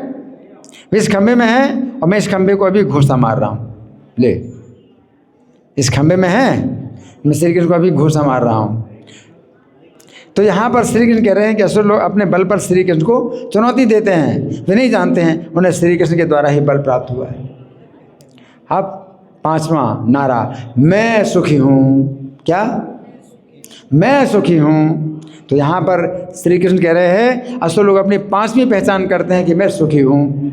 वे इस खंभे में हैं और मैं इस खंभे को अभी घूसा मार रहा हूँ। ले, इस खंभे में है, मैं श्री कृष्ण को अभी घूसा मार रहा हूँ। तो यहाँ पर श्री कृष्ण कह रहे हैं कि असुर लोग अपने बल पर श्री कृष्ण को चुनौती देते हैं। वे नहीं जानते हैं उन्हें श्री कृष्ण के द्वारा ही बल प्राप्त हुआ है। अब 5वां नारा, मैं सुखी हूँ। क्या? मैं सुखी हूँ। तो यहाँ पर श्री कृष्ण कह रहे हैं असुर लोग अपनी 5वीं पहचान करते हैं कि मैं सुखी हूँ,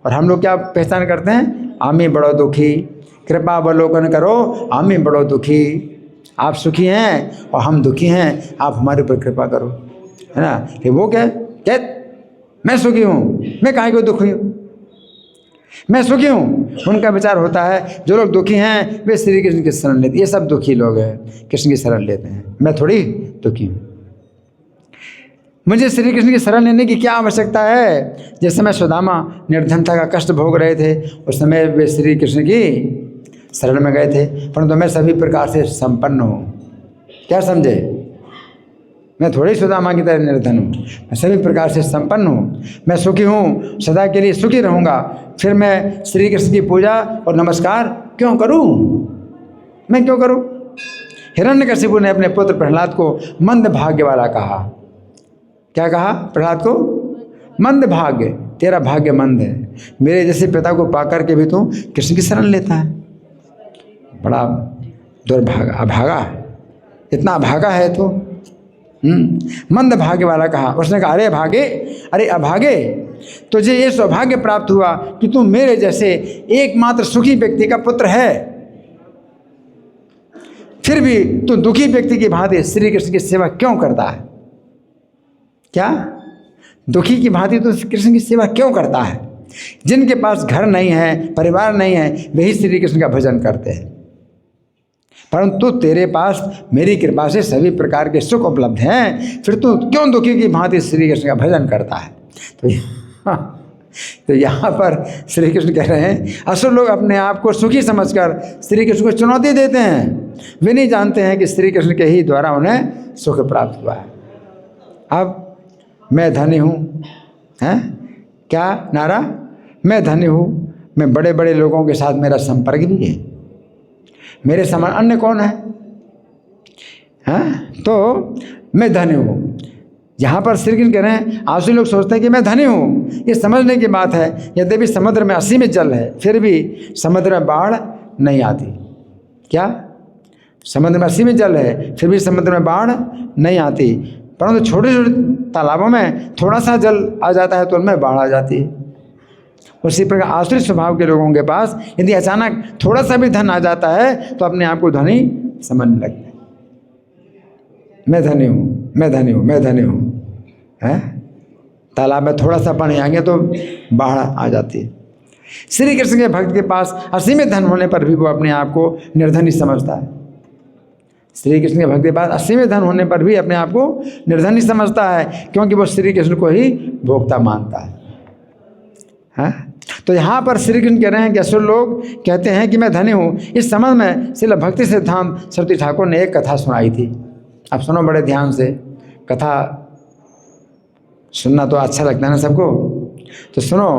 और हम लोग क्या पहचान करते हैं? आमी बड़ो दुखी, कृपा अवलोकन करो, आमी बड़ो दुखी। आप सुखी हैं और हम दुखी हैं, आप हमारे ऊपर कृपा करो, है ना? कि वो क्या मैं सुखी हूँ, मैं काहे को दुखी हूँ? मैं सुखी हूँ। उनका विचार होता है जो लोग दुखी हैं वे श्री कृष्ण की शरण लेते हैं। ये सब दुखी लोग हैं, कृष्ण की शरण लेते हैं। मैं थोड़ी दुखी हूँ। मुझे श्री कृष्ण की शरण लेने की क्या आवश्यकता है? जिस समय सुदामा निर्धनता का कष्ट भोग रहे थे उस समय वे श्री कृष्ण की शरण में गए थे, परंतु मैं सभी प्रकार से संपन्न हूँ। क्या समझे? मैं थोड़ी सुदामा की तरह निर्धन हूँ, मैं सभी प्रकार से संपन्न हूँ। मैं सुखी हूँ, सदा के लिए सुखी रहूँगा। फिर मैं श्री कृष्ण की पूजा और नमस्कार क्यों करूँ? मैं क्यों करूँ? हिरण्यकशिपु ने अपने पुत्र प्रहलाद को मंद भाग्य वाला कहा। क्या कहा प्रहलाद को? मंद भाग्य, तेरा भाग्य मंद है। मेरे जैसे पिता को पाकर के भी तू कृष्ण की शरण लेता है। बड़ा दुर्भागा, अभागा, इतना अभागा है तू। मंद भाग्य वाला कहा। उसने कहा अरे भागे, अरे अभागे, तुझे ये सौभाग्य प्राप्त हुआ कि तू मेरे जैसे एकमात्र सुखी व्यक्ति का पुत्र है, फिर भी तू दुखी व्यक्ति की भांति श्री कृष्ण की सेवा क्यों करता है? क्या दुखी की भांति तू कृष्ण की सेवा क्यों करता है? जिनके पास घर नहीं है, परिवार नहीं है, वही श्री कृष्ण का भजन करते हैं, परंतु तेरे पास मेरी कृपा से सभी प्रकार के सुख उपलब्ध हैं, फिर तू क्यों दुखी की भांति श्री कृष्ण का भजन करता है? तो यहाँ पर श्री कृष्ण कह रहे हैं, असुर लोग अपने आप को सुखी समझकर श्री कृष्ण को चुनौती देते हैं। वे नहीं जानते हैं कि श्री कृष्ण के ही द्वारा उन्हें सुख प्राप्त हुआ है। अब मैं धनी हूँ, हैं क्या नारा? मैं धनी हूँ, मैं बड़े बड़े लोगों के साथ मेरा संपर्क भी है, मेरे समान अन्य कौन है? हाँ, तो मैं धनी हूँ। यहाँ पर श्री कृष्ण कह रहे हैं, आसुरी लोग सोचते हैं कि मैं धनी हूँ, ये समझने की बात है। यद्यपि समुद्र में असीमित जल है, फिर भी समुद्र में बाढ़ नहीं आती। क्या? समुद्र में असीमित जल है, फिर भी समुद्र में बाढ़ नहीं आती, परंतु छोटे छोटे तालाबों में थोड़ा सा जल आ जाता है तो उनमें बाढ़ आ जाती है। उसी प्रकार आसुरी स्वभाव के लोगों के पास यदि अचानक थोड़ा सा भी धन आ जाता है तो अपने आप को धनी समझने लगते हैं। मैं धनी हूँ, मैं धनी हूँ, मैं धनी हूँ, है? तालाब में थोड़ा सा पानी आ गया तो बाढ़ आ जाती है। श्री कृष्ण के भक्त के पास असीमित धन होने पर भी वो अपने आप को निर्धनी समझता है। श्री कृष्ण के भक्त के पास असीमित धन होने पर भी अपने आप को निर्धनी समझता है, क्योंकि वो श्री कृष्ण को ही भोक्ता मानता है। तो यहाँ पर श्री कृष्ण कह रहे हैं कि असुर लोग कहते हैं कि मैं धनी हूँ। इस संबंध में श्रील भक्ति सिद्धांत सरस्वती ठाकुर ने एक कथा सुनाई थी। अब सुनो बड़े ध्यान से, कथा सुनना तो अच्छा लगता है ना सबको, तो सुनो।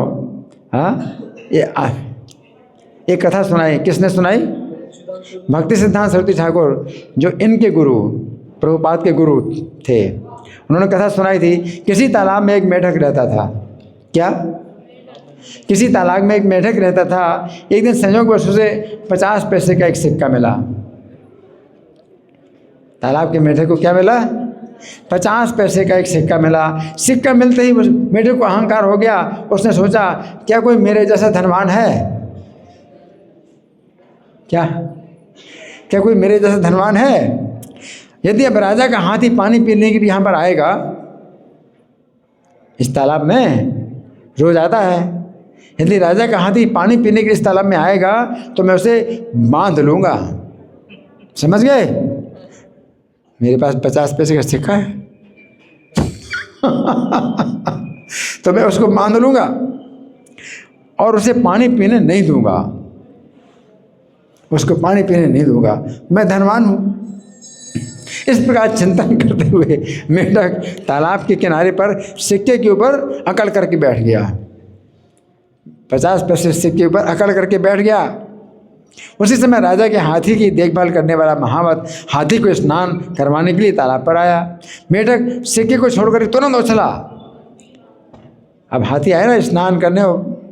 हाँ, ये कथा सुनाई, किसने सुनाई? भक्ति सिद्धांत सरस्वती ठाकुर, जो इनके गुरु, प्रभुपाद के गुरु थे। उन्होंने कथा सुनाई थी। किसी तालाब में एक मेढक रहता था। क्या? किसी तालाब में एक मेढक रहता था। एक दिन संयोगवश उसे 50 पैसे का एक सिक्का मिला। तालाब के मेढक को क्या मिला? 50 पैसे का एक सिक्का मिला। सिक्का मिलते ही मेढक को अहंकार हो गया। उसने सोचा, क्या कोई मेरे जैसा धनवान है? क्या कोई मेरे जैसा धनवान है? यदि अब राजा का हाथी पानी पीने के लिए यहाँ पर आएगा, इस तालाब में रोज आता है, यदि राजा का हाथी पानी पीने के लिए इस तालाब में आएगा तो मैं उसे बांध लूँगा। समझ गए? मेरे पास 50 पैसे का सिक्का है तो मैं उसको बांध लूँगा और उसे पानी पीने नहीं दूँगा। उसको पानी पीने नहीं दूँगा, मैं धनवान हूँ। इस प्रकार चिंतन करते हुए मेढक तालाब के किनारे पर सिक्के के ऊपर अकड़ करके बैठ गया। 50 पैसे सिक्के के ऊपर अकड़ करके बैठ गया। उसी समय राजा के हाथी की देखभाल करने वाला महावत हाथी को स्नान करवाने के लिए तालाब पर आया। मेढक सिक्के को छोड़कर तुरंत उछला। अब हाथी आया ना स्नान करने,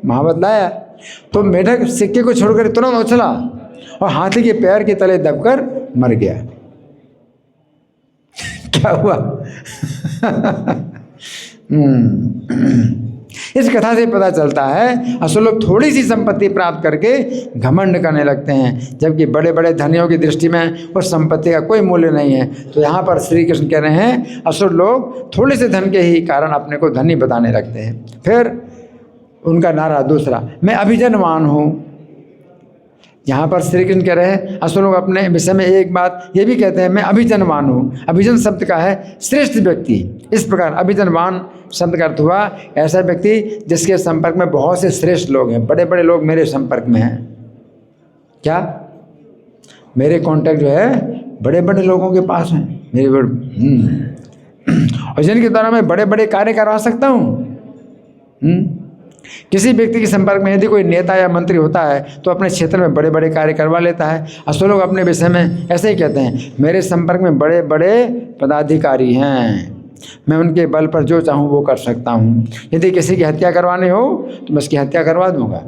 महावत लाया, तो मेढक सिक्के को छोड़कर तुरंत उछला और हाथी के पैर के तले दबकर मर गया। क्या हुआ? इस कथा से पता चलता है असुर लोग थोड़ी सी संपत्ति प्राप्त करके घमंड करने लगते हैं, जबकि बड़े बड़े धनियों की दृष्टि में उस संपत्ति का कोई मूल्य नहीं है। तो यहाँ पर श्री कृष्ण कह रहे हैं असुर लोग थोड़े से धन के ही कारण अपने को धनी बताने लगते हैं। फिर उनका नारा दूसरा, मैं अभिजनवान हूँ। यहाँ पर श्री कृष्ण कह रहे हैं असुर लोग अपने विषय में एक बात ये भी कहते हैं, मैं अभिजनवान हूँ। अभिजन शब्द का है श्रेष्ठ व्यक्ति। इस प्रकार अभिजनवान शब्द का अर्थ हुआ ऐसा व्यक्ति जिसके संपर्क में बहुत से श्रेष्ठ लोग हैं। बड़े बड़े लोग मेरे संपर्क में हैं। क्या? मेरे कांटेक्ट जो है बड़े बड़े लोगों के पास हैं मेरे और जिनके द्वारा मैं बड़े बड़े कार्य करवा सकता हूँ। किसी व्यक्ति के संपर्क में यदि कोई नेता या मंत्री होता है तो अपने क्षेत्र में बड़े बड़े कार्य करवा लेता है। असुर लोग अपने विषय में ऐसे ही कहते हैं, मेरे संपर्क में बड़े बड़े पदाधिकारी हैं, मैं उनके बल पर जो चाहूँ वो कर सकता हूँ। यदि किसी की हत्या करवानी हो तो मैं उसकी हत्या करवा दूँगा,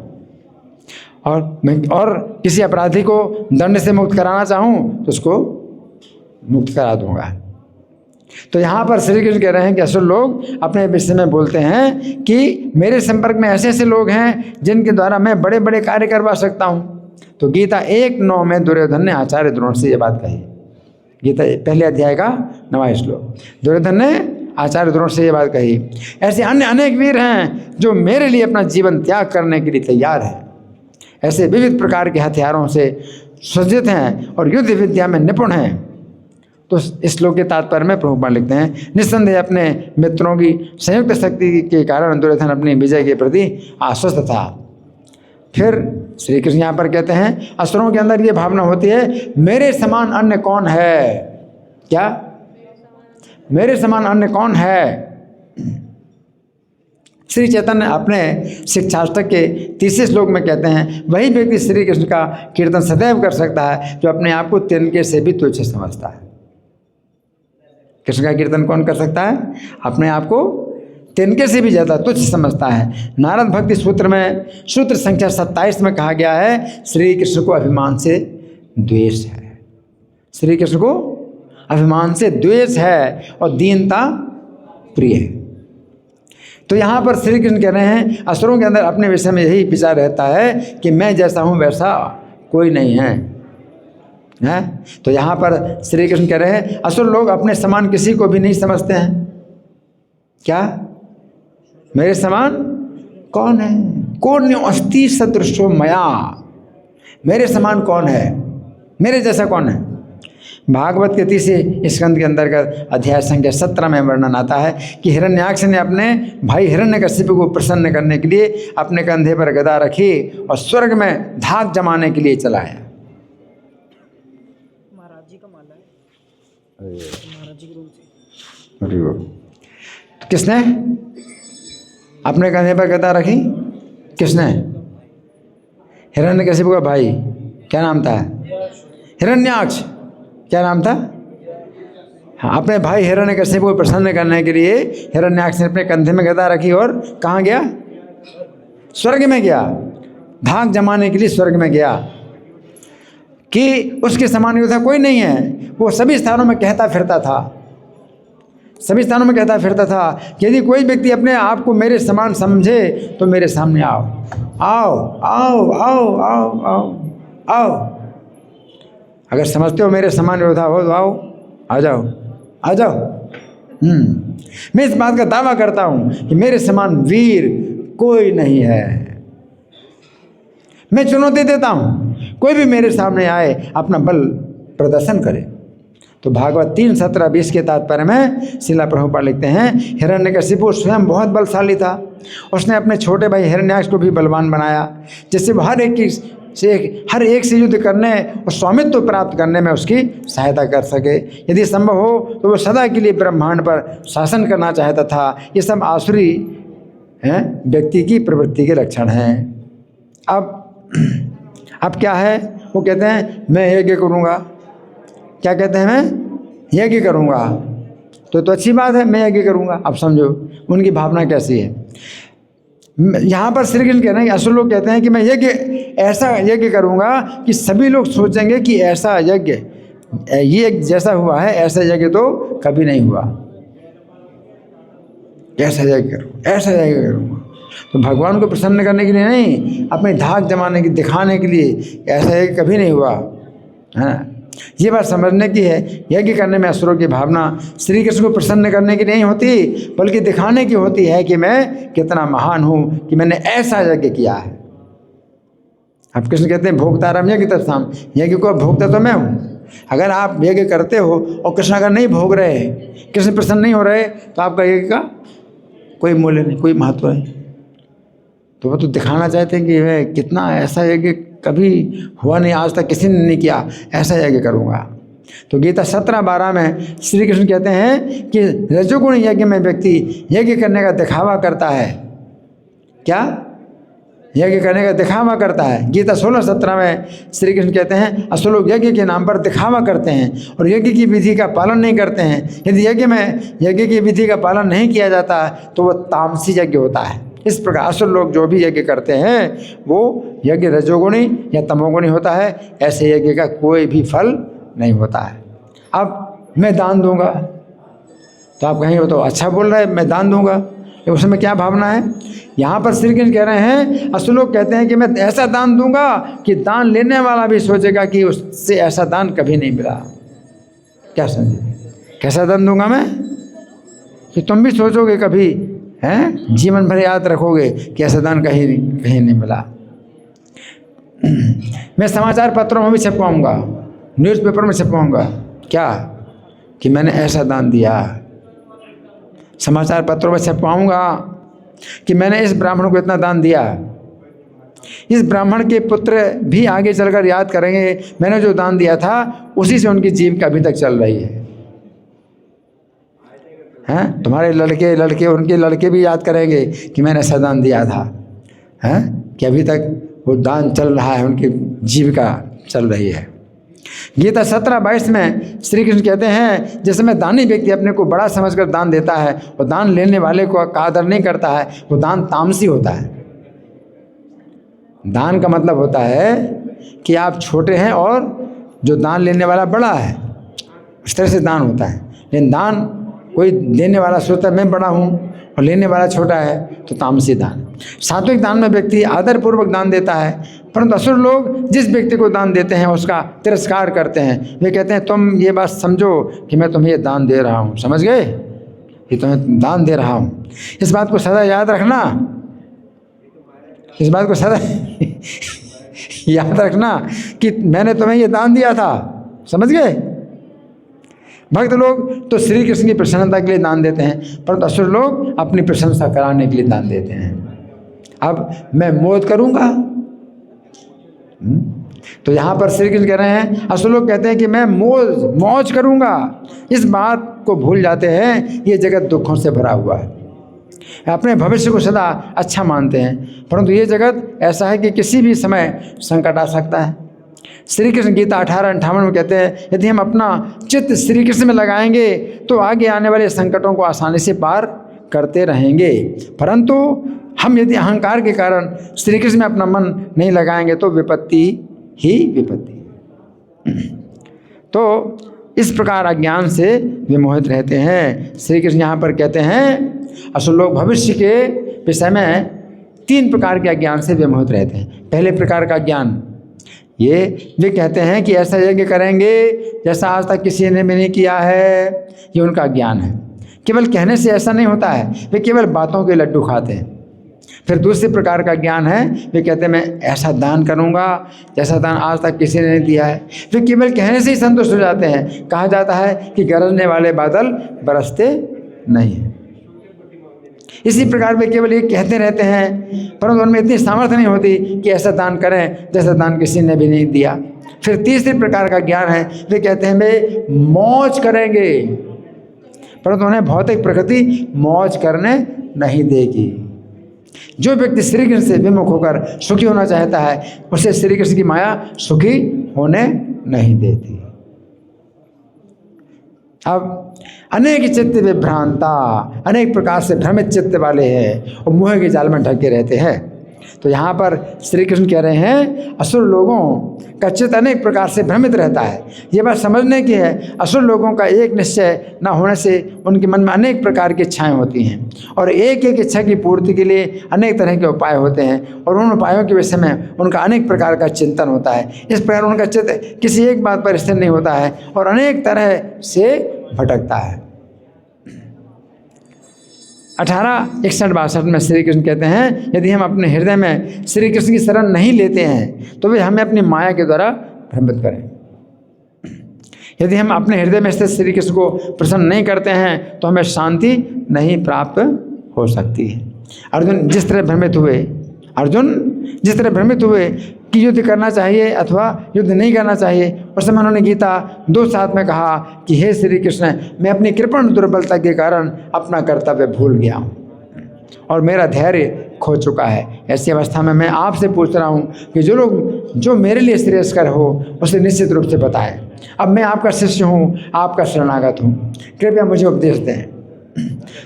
और किसी अपराधी को दंड से मुक्त कराना चाहूँ तो उसको मुक्त करा दूँगा। तो यहाँ पर श्री कृष्ण कह रहे हैं कि असुर लोग अपने विषय में बोलते हैं कि मेरे संपर्क में ऐसे ऐसे लोग हैं जिनके द्वारा मैं बड़े बड़े कार्य करवा सकता हूँ। तो गीता 1:9 में दुर्योधन ने आचार्य द्रोण से ये बात कही। गीता पहले अध्याय का 9वां श्लोक, दुर्योधन ने आचार्य द्रोण से ये बात कही। ऐसे अन्य अनेक वीर हैं जो मेरे लिए अपना जीवन त्याग करने के लिए तैयार हैं। ऐसे विविध प्रकार के हथियारों से सज्जित हैं और युद्ध विद्या में निपुण हैं। तो इस श्लोक के तात्पर्य में प्रभुपाद लिखते हैं, निस्संदेह अपने मित्रों की संयुक्त शक्ति के कारण दुर्योधन अपनी विजय के प्रति आश्वस्त था। फिर श्री कृष्ण यहाँ पर कहते हैं असुरों के अंदर ये भावना होती है, मेरे समान अन्य कौन है। क्या? मेरे समान अन्य कौन है। श्री चैतन्य अपने शिक्षाष्टक के 30 श्लोक में कहते हैं, वही व्यक्ति श्री कृष्ण का कीर्तन सदैव कर सकता है जो अपने आप को तिनके से भी तुच्छ समझता है। कृष्ण का कीर्तन कौन कर सकता है? अपने आप को तिनके से भी ज़्यादा तुच्छ समझता है। नारद भक्ति सूत्र में सूत्र संख्या 27 में कहा गया है, श्री कृष्ण को अभिमान से द्वेष है। श्री कृष्ण को अभिमान से द्वेष है और दीनता प्रिय है। तो यहाँ पर श्री कृष्ण कह रहे हैं असुरों के अंदर अपने विषय में यही विचार रहता है कि मैं जैसा हूँ वैसा कोई नहीं है। तो यहाँ पर श्री कृष्ण कह रहे हैं असुर लोग अपने समान किसी को भी नहीं समझते हैं। क्या? मेरे समान कौन है? कौन अस्ति सदृशो मया। मेरे समान कौन है? मेरे जैसा कौन है? भागवत के 30 स्कंद के अंतर्गत अध्याय संख्या 17 में वर्णन आता है कि हिरण्याक्ष ने अपने भाई हिरण्यकशिपु को प्रसन्न करने के लिए अपने कंधे पर गदा रखी और स्वर्ग में धाक जमाने के लिए चलाया। महाराज जी का माला है, महाराज जी के रूम से। अरे वो किसने अपने कंधे पर गदा रखी? किसने? हिरण्यकशिपु का भाई, क्या नाम था? हिरण्याक्ष। क्या नाम था? हाँ, अपने भाई हिरण्यकशिपु को प्रसन्न करने के लिए हिरण्याक्ष ने अपने कंधे में गदा रखी और कहाँ गया? स्वर्ग में गया। धाक जमाने के लिए स्वर्ग में गया कि उसके समान योद्धा कोई नहीं है। वो सभी स्थानों में कहता फिरता था, सभी स्थानों में कहता फिरता था कि यदि कोई व्यक्ति अपने आप को मेरे समान समझे तो मेरे सामने आओ, आओ आओ आओ आओ आओ आओ। अगर समझते हो मेरे समान योद्धा हो तो आओ, आ जाओ, आ जाओ। मैं इस बात का दावा करता हूँ कि मेरे समान वीर कोई नहीं है। मैं चुनौती देता हूँ, कोई भी मेरे सामने आए अपना बल प्रदर्शन करे। तो भागवत 3:17-20 के तात्पर्य में श्रील प्रभुपाद लिखते हैं, हिरण्यकशिपु स्वयं बहुत बलशाली था। उसने अपने छोटे भाई हिरण्याक्ष को भी बलवान बनाया, जिससे वह हर एक से युद्ध करने और स्वामित्व प्राप्त करने में उसकी सहायता कर सके। यदि संभव हो तो वह सदा के लिए ब्रह्मांड पर शासन करना चाहता था। ये सब आसुरी व्यक्ति की प्रवृत्ति के लक्षण हैं। अब क्या है? वो कहते हैं मैं यज्ञ करूँगा। क्या कहते हैं? मैं यज्ञ करूँगा। तो अच्छी बात है, मैं यज्ञ करूँगा। अब समझो उनकी भावना कैसी है। यहाँ पर श्री कृष्ण कह रहे हैं कि असुर लोग कहते हैं कि मैं यज्ञ, ऐसा यज्ञ करूँगा कि सभी लोग सोचेंगे कि ऐसा यज्ञ, ये जैसा हुआ है ऐसा यज्ञ तो कभी नहीं हुआ। ऐसा यज्ञ करूँ, ऐसा यज्ञ करूँगा। तो भगवान को प्रसन्न करने के लिए नहीं, अपनी धाक जमाने की, दिखाने के लिए, ऐसा यज्ञ कभी नहीं हुआ है। ये बात समझने की है। यज्ञ करने में असुरों की भावना श्री कृष्ण को प्रसन्न करने की नहीं होती, बल्कि दिखाने की होती है कि मैं कितना महान हूँ, कि मैंने ऐसा यज्ञ किया है। अब कृष्ण कहते हैं भोक्तारम यज्ञ तत्साम, यज्ञ को भोगता तो मैं हूँ। अगर आप यज्ञ करते हो और कृष्ण अगर नहीं भोग रहे, कृष्ण प्रसन्न नहीं हो रहे, तो आपका यज्ञ का कोई मूल्य नहीं, कोई महत्व नहीं। तो वो तो दिखाना चाहते हैं कि मैं कितना, ऐसा यज्ञ कभी हुआ नहीं, आज तक किसी ने नहीं किया, ऐसा यज्ञ करूँगा। तो गीता 17:12 में श्री कृष्ण कहते हैं कि रजोगुण यज्ञ में व्यक्ति यज्ञ करने का दिखावा करता है। क्या? यज्ञ करने का दिखावा करता है। गीता 16:17 में श्री कृष्ण कहते हैं असुर लोग यज्ञ के नाम पर दिखावा करते हैं और यज्ञ की विधि का पालन नहीं करते हैं। यदि यज्ञ की विधि का पालन नहीं किया जाता तो वह तामसी यज्ञ होता है। इस प्रकार असुर लोग जो भी यज्ञ करते हैं वो यज्ञ रजोगुणी या तमोगुणी होता है। ऐसे यज्ञ का कोई भी फल नहीं होता है। अब मैं दान दूंगा, तो आप कहेंगे वो तो अच्छा बोल रहा है, मैं दान दूंगा, लेकिन उसमें क्या भावना है? यहाँ पर श्री कृष्ण कह रहे हैं, असुर लोग कहते हैं कि मैं ऐसा दान दूंगा कि दान लेने वाला भी सोचेगा कि उससे ऐसा दान कभी नहीं मिला। क्या समझे? कैसा दान दूंगा मैं कि तुम भी सोचोगे कभी, हैं, जीवन भर याद रखोगे कि ऐसा दान कहीं नहीं मिला। मैं समाचार पत्रों में भी छपवाऊंगा, न्यूज़पेपर में छपवाऊंगा, क्या कि मैंने ऐसा दान दिया। समाचार पत्रों में छपवाऊंगा कि मैंने इस ब्राह्मण को इतना दान दिया। इस ब्राह्मण के पुत्र भी आगे चलकर याद करेंगे, मैंने जो दान दिया था उसी से उनकी जीविका अभी तक चल रही है। हैं, तुम्हारे लड़के उनके लड़के भी याद करेंगे कि मैंने ऐसा दान दिया था, हैं, कि अभी तक वो दान चल रहा है, उनकी जीविका चल रही है। गीता 17:22 में श्री कृष्ण कहते हैं, जिस समय दानी व्यक्ति अपने को बड़ा समझकर दान देता है और दान लेने वाले को आदर नहीं करता है, वो दान तामसी होता है। दान का मतलब होता है कि आप छोटे हैं और जो दान लेने वाला बड़ा है, इस तरह से दान होता है। लेकिन दान कोई देने वाला सोचता है मैं बड़ा हूँ और लेने वाला छोटा है, तो तामसी दान। सात्विक दान में व्यक्ति आदरपूर्वक दान देता है, परंतु असुर लोग जिस व्यक्ति को दान देते हैं उसका तिरस्कार करते हैं। वे कहते हैं तुम ये बात समझो कि मैं तुम्हें ये दान दे रहा हूँ, समझ गए, कि तुम्हें दान दे रहा हूँ। इस बात को सदा याद रखना, इस बात को सदा याद रखना कि मैंने तुम्हें ये दान दिया था, समझ गए। भक्त लोग तो श्री कृष्ण की प्रसन्नता के लिए दान देते हैं, परंतु असुर लोग अपनी प्रशंसा कराने के लिए दान देते हैं। अब मैं मौज करूंगा, तो यहाँ पर श्री कृष्ण कह रहे हैं, असुर लोग कहते हैं कि मैं मौज करूंगा। इस बात को भूल जाते हैं ये जगत दुखों से भरा हुआ है। अपने भविष्य को सदा अच्छा मानते हैं, परंतु ये जगत ऐसा है कि किसी भी समय संकट आ सकता है। श्री कृष्ण गीता 18:58 में कहते हैं, यदि हम अपना चित्त श्री कृष्ण में लगाएंगे तो आगे आने वाले संकटों को आसानी से पार करते रहेंगे, परंतु हम यदि अहंकार के कारण श्री कृष्ण में अपना मन नहीं लगाएंगे तो विपत्ति ही विपत्ति। तो इस प्रकार अज्ञान से विमोहित रहते हैं। श्री कृष्ण यहाँ पर कहते हैं असुर लोग भविष्य के विषय में 3 प्रकार के अज्ञान से विमोहित रहते हैं। पहले प्रकार का ज्ञान ये वे कहते हैं कि ऐसा यज्ञ करेंगे जैसा आज तक किसी ने भी नहीं किया है, ये उनका ज्ञान है। केवल कहने से ऐसा नहीं होता है, वे केवल बातों के लड्डू खाते हैं। फिर दूसरे प्रकार का ज्ञान है, वे कहते हैं मैं ऐसा दान करूंगा जैसा दान आज तक किसी ने नहीं दिया है। वे केवल कहने से ही संतुष्ट हो जाते हैं। कहा जाता है कि गरजने वाले बादल बरसते नहीं हैं। इसी प्रकार वे केवल ये कहते रहते हैं, परंतु उनमें इतनी सामर्थ्य नहीं होती कि ऐसा दान करें जैसा दान किसी ने भी नहीं दिया। फिर तीसरे प्रकार का ज्ञान है, वे कहते हैं वे मौज करेंगे, परंतु उन्हें भौतिक प्रकृति मौज करने नहीं देगी। जो व्यक्ति श्री कृष्ण से विमुख होकर सुखी होना चाहता है, उसे श्री कृष्ण की माया सुखी होने नहीं देती। अब अनेक चित्त विभ्रांता, अनेक प्रकार से भ्रमित चित्त वाले हैं और मोह के जाल में ढके रहते हैं। तो यहाँ पर श्री कृष्ण कह रहे हैं असुर लोगों का चित्त अनेक प्रकार से भ्रमित रहता है। ये बात समझने की है, असुर लोगों का एक निश्चय न होने से उनके मन में अनेक प्रकार की इच्छाएं होती हैं और एक एक इच्छा की पूर्ति के लिए अनेक तरह के उपाय होते हैं और उन उपायों के विषय में उनका अनेक प्रकार का चिंतन होता है। इस प्रकार उनका चित्त किसी एक बात पर स्थिर नहीं होता है और अनेक तरह से भटकता है। 18:61-62 में श्री कृष्ण कहते हैं, यदि हम अपने हृदय में श्री कृष्ण की शरण नहीं लेते हैं तो वे हमें अपनी माया के द्वारा भ्रमित करें। यदि हम अपने हृदय में स्थित श्री कृष्ण को प्रसन्न नहीं करते हैं तो हमें शांति नहीं प्राप्त हो सकती है। अर्जुन जिस तरह भ्रमित हुए कि युद्ध करना चाहिए अथवा युद्ध नहीं करना चाहिए, उस समय उन्होंने गीता 2:7 में कहा कि हे श्री कृष्ण, मैं अपनी कृपण दुर्बलता के कारण अपना कर्तव्य भूल गया हूँ और मेरा धैर्य खो चुका है। ऐसी अवस्था में मैं आपसे पूछ रहा हूँ कि जो मेरे लिए श्रेयस्कर हो उसे निश्चित रूप से बताएं। अब मैं आपका शिष्य हूँ, आपका शरणागत हूँ, कृपया मुझे उपदेश दें।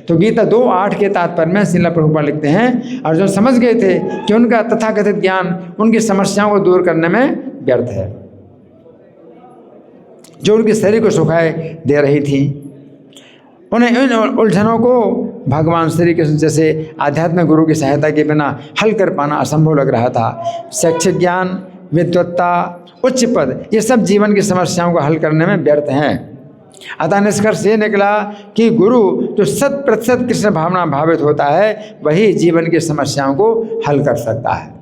तो गीता 2:8 के तात्पर्य में श्रील प्रभुपाद लिखते हैं, अर्जुन समझ गए थे कि उनका तथाकथित ज्ञान उनकी समस्याओं को दूर करने में व्यर्थ है, जो उनके शरीर को सुखाए दे रही थी उन्हें इन उलझनों को भगवान श्री कृष्ण जैसे आध्यात्मिक गुरु की सहायता के बिना हल कर पाना असंभव लग रहा था। शैक्षिक ज्ञान, विद्वत्ता, उच्च पद, ये सब जीवन की समस्याओं को हल करने में व्यर्थ हैं। अतः निष्कर्ष ये निकला कि गुरु जो 100% कृष्ण भावना भावित होता है वही जीवन की समस्याओं को हल कर सकता है।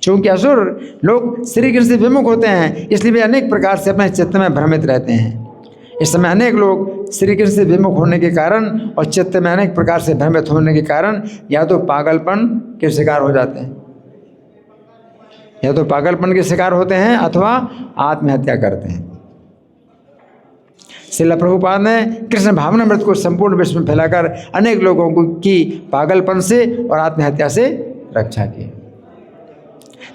चूंकि असुर लोग श्री कृष्ण से विमुख होते हैं, इसलिए वे अनेक प्रकार से अपने चित्त में भ्रमित रहते हैं। इस समय अनेक लोग श्री कृष्ण से विमुख होने के कारण और चित्त में अनेक प्रकार से भ्रमित होने के कारण या तो पागलपन के शिकार हो जाते हैं, या तो पागलपन के शिकार होते हैं अथवा आत्महत्या करते हैं। श्रील प्रभुपाद ने कृष्ण भावनामृत को संपूर्ण विश्व में फैलाकर अनेक लोगों की पागलपन से और आत्महत्या से रक्षा की।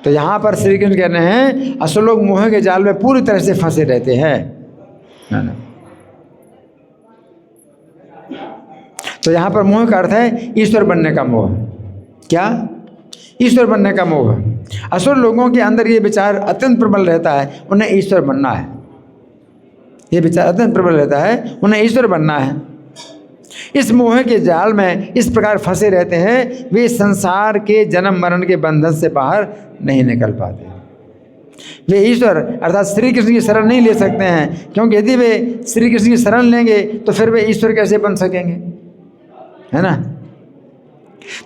तो यहाँ पर श्री कृष्ण कह रहे हैं असुर लोग मोह के जाल में पूरी तरह से फंसे रहते हैं, है ना। तो यहाँ पर मोह का अर्थ है ईश्वर बनने का मोह। क्या? ईश्वर बनने का मोह। असुर लोगों के अंदर ये विचार अत्यंत प्रबल रहता है, उन्हें ईश्वर बनना है। ये विचार अत्यंत प्रबल रहता है, उन्हें ईश्वर बनना है। इस मोह के जाल में इस प्रकार फंसे रहते हैं, वे संसार के जन्म मरण के बंधन से बाहर नहीं निकल पाते। वे ईश्वर अर्थात श्री कृष्ण की शरण नहीं ले सकते हैं, क्योंकि यदि वे श्री कृष्ण की शरण लेंगे तो फिर वे ईश्वर कैसे बन सकेंगे, है ना।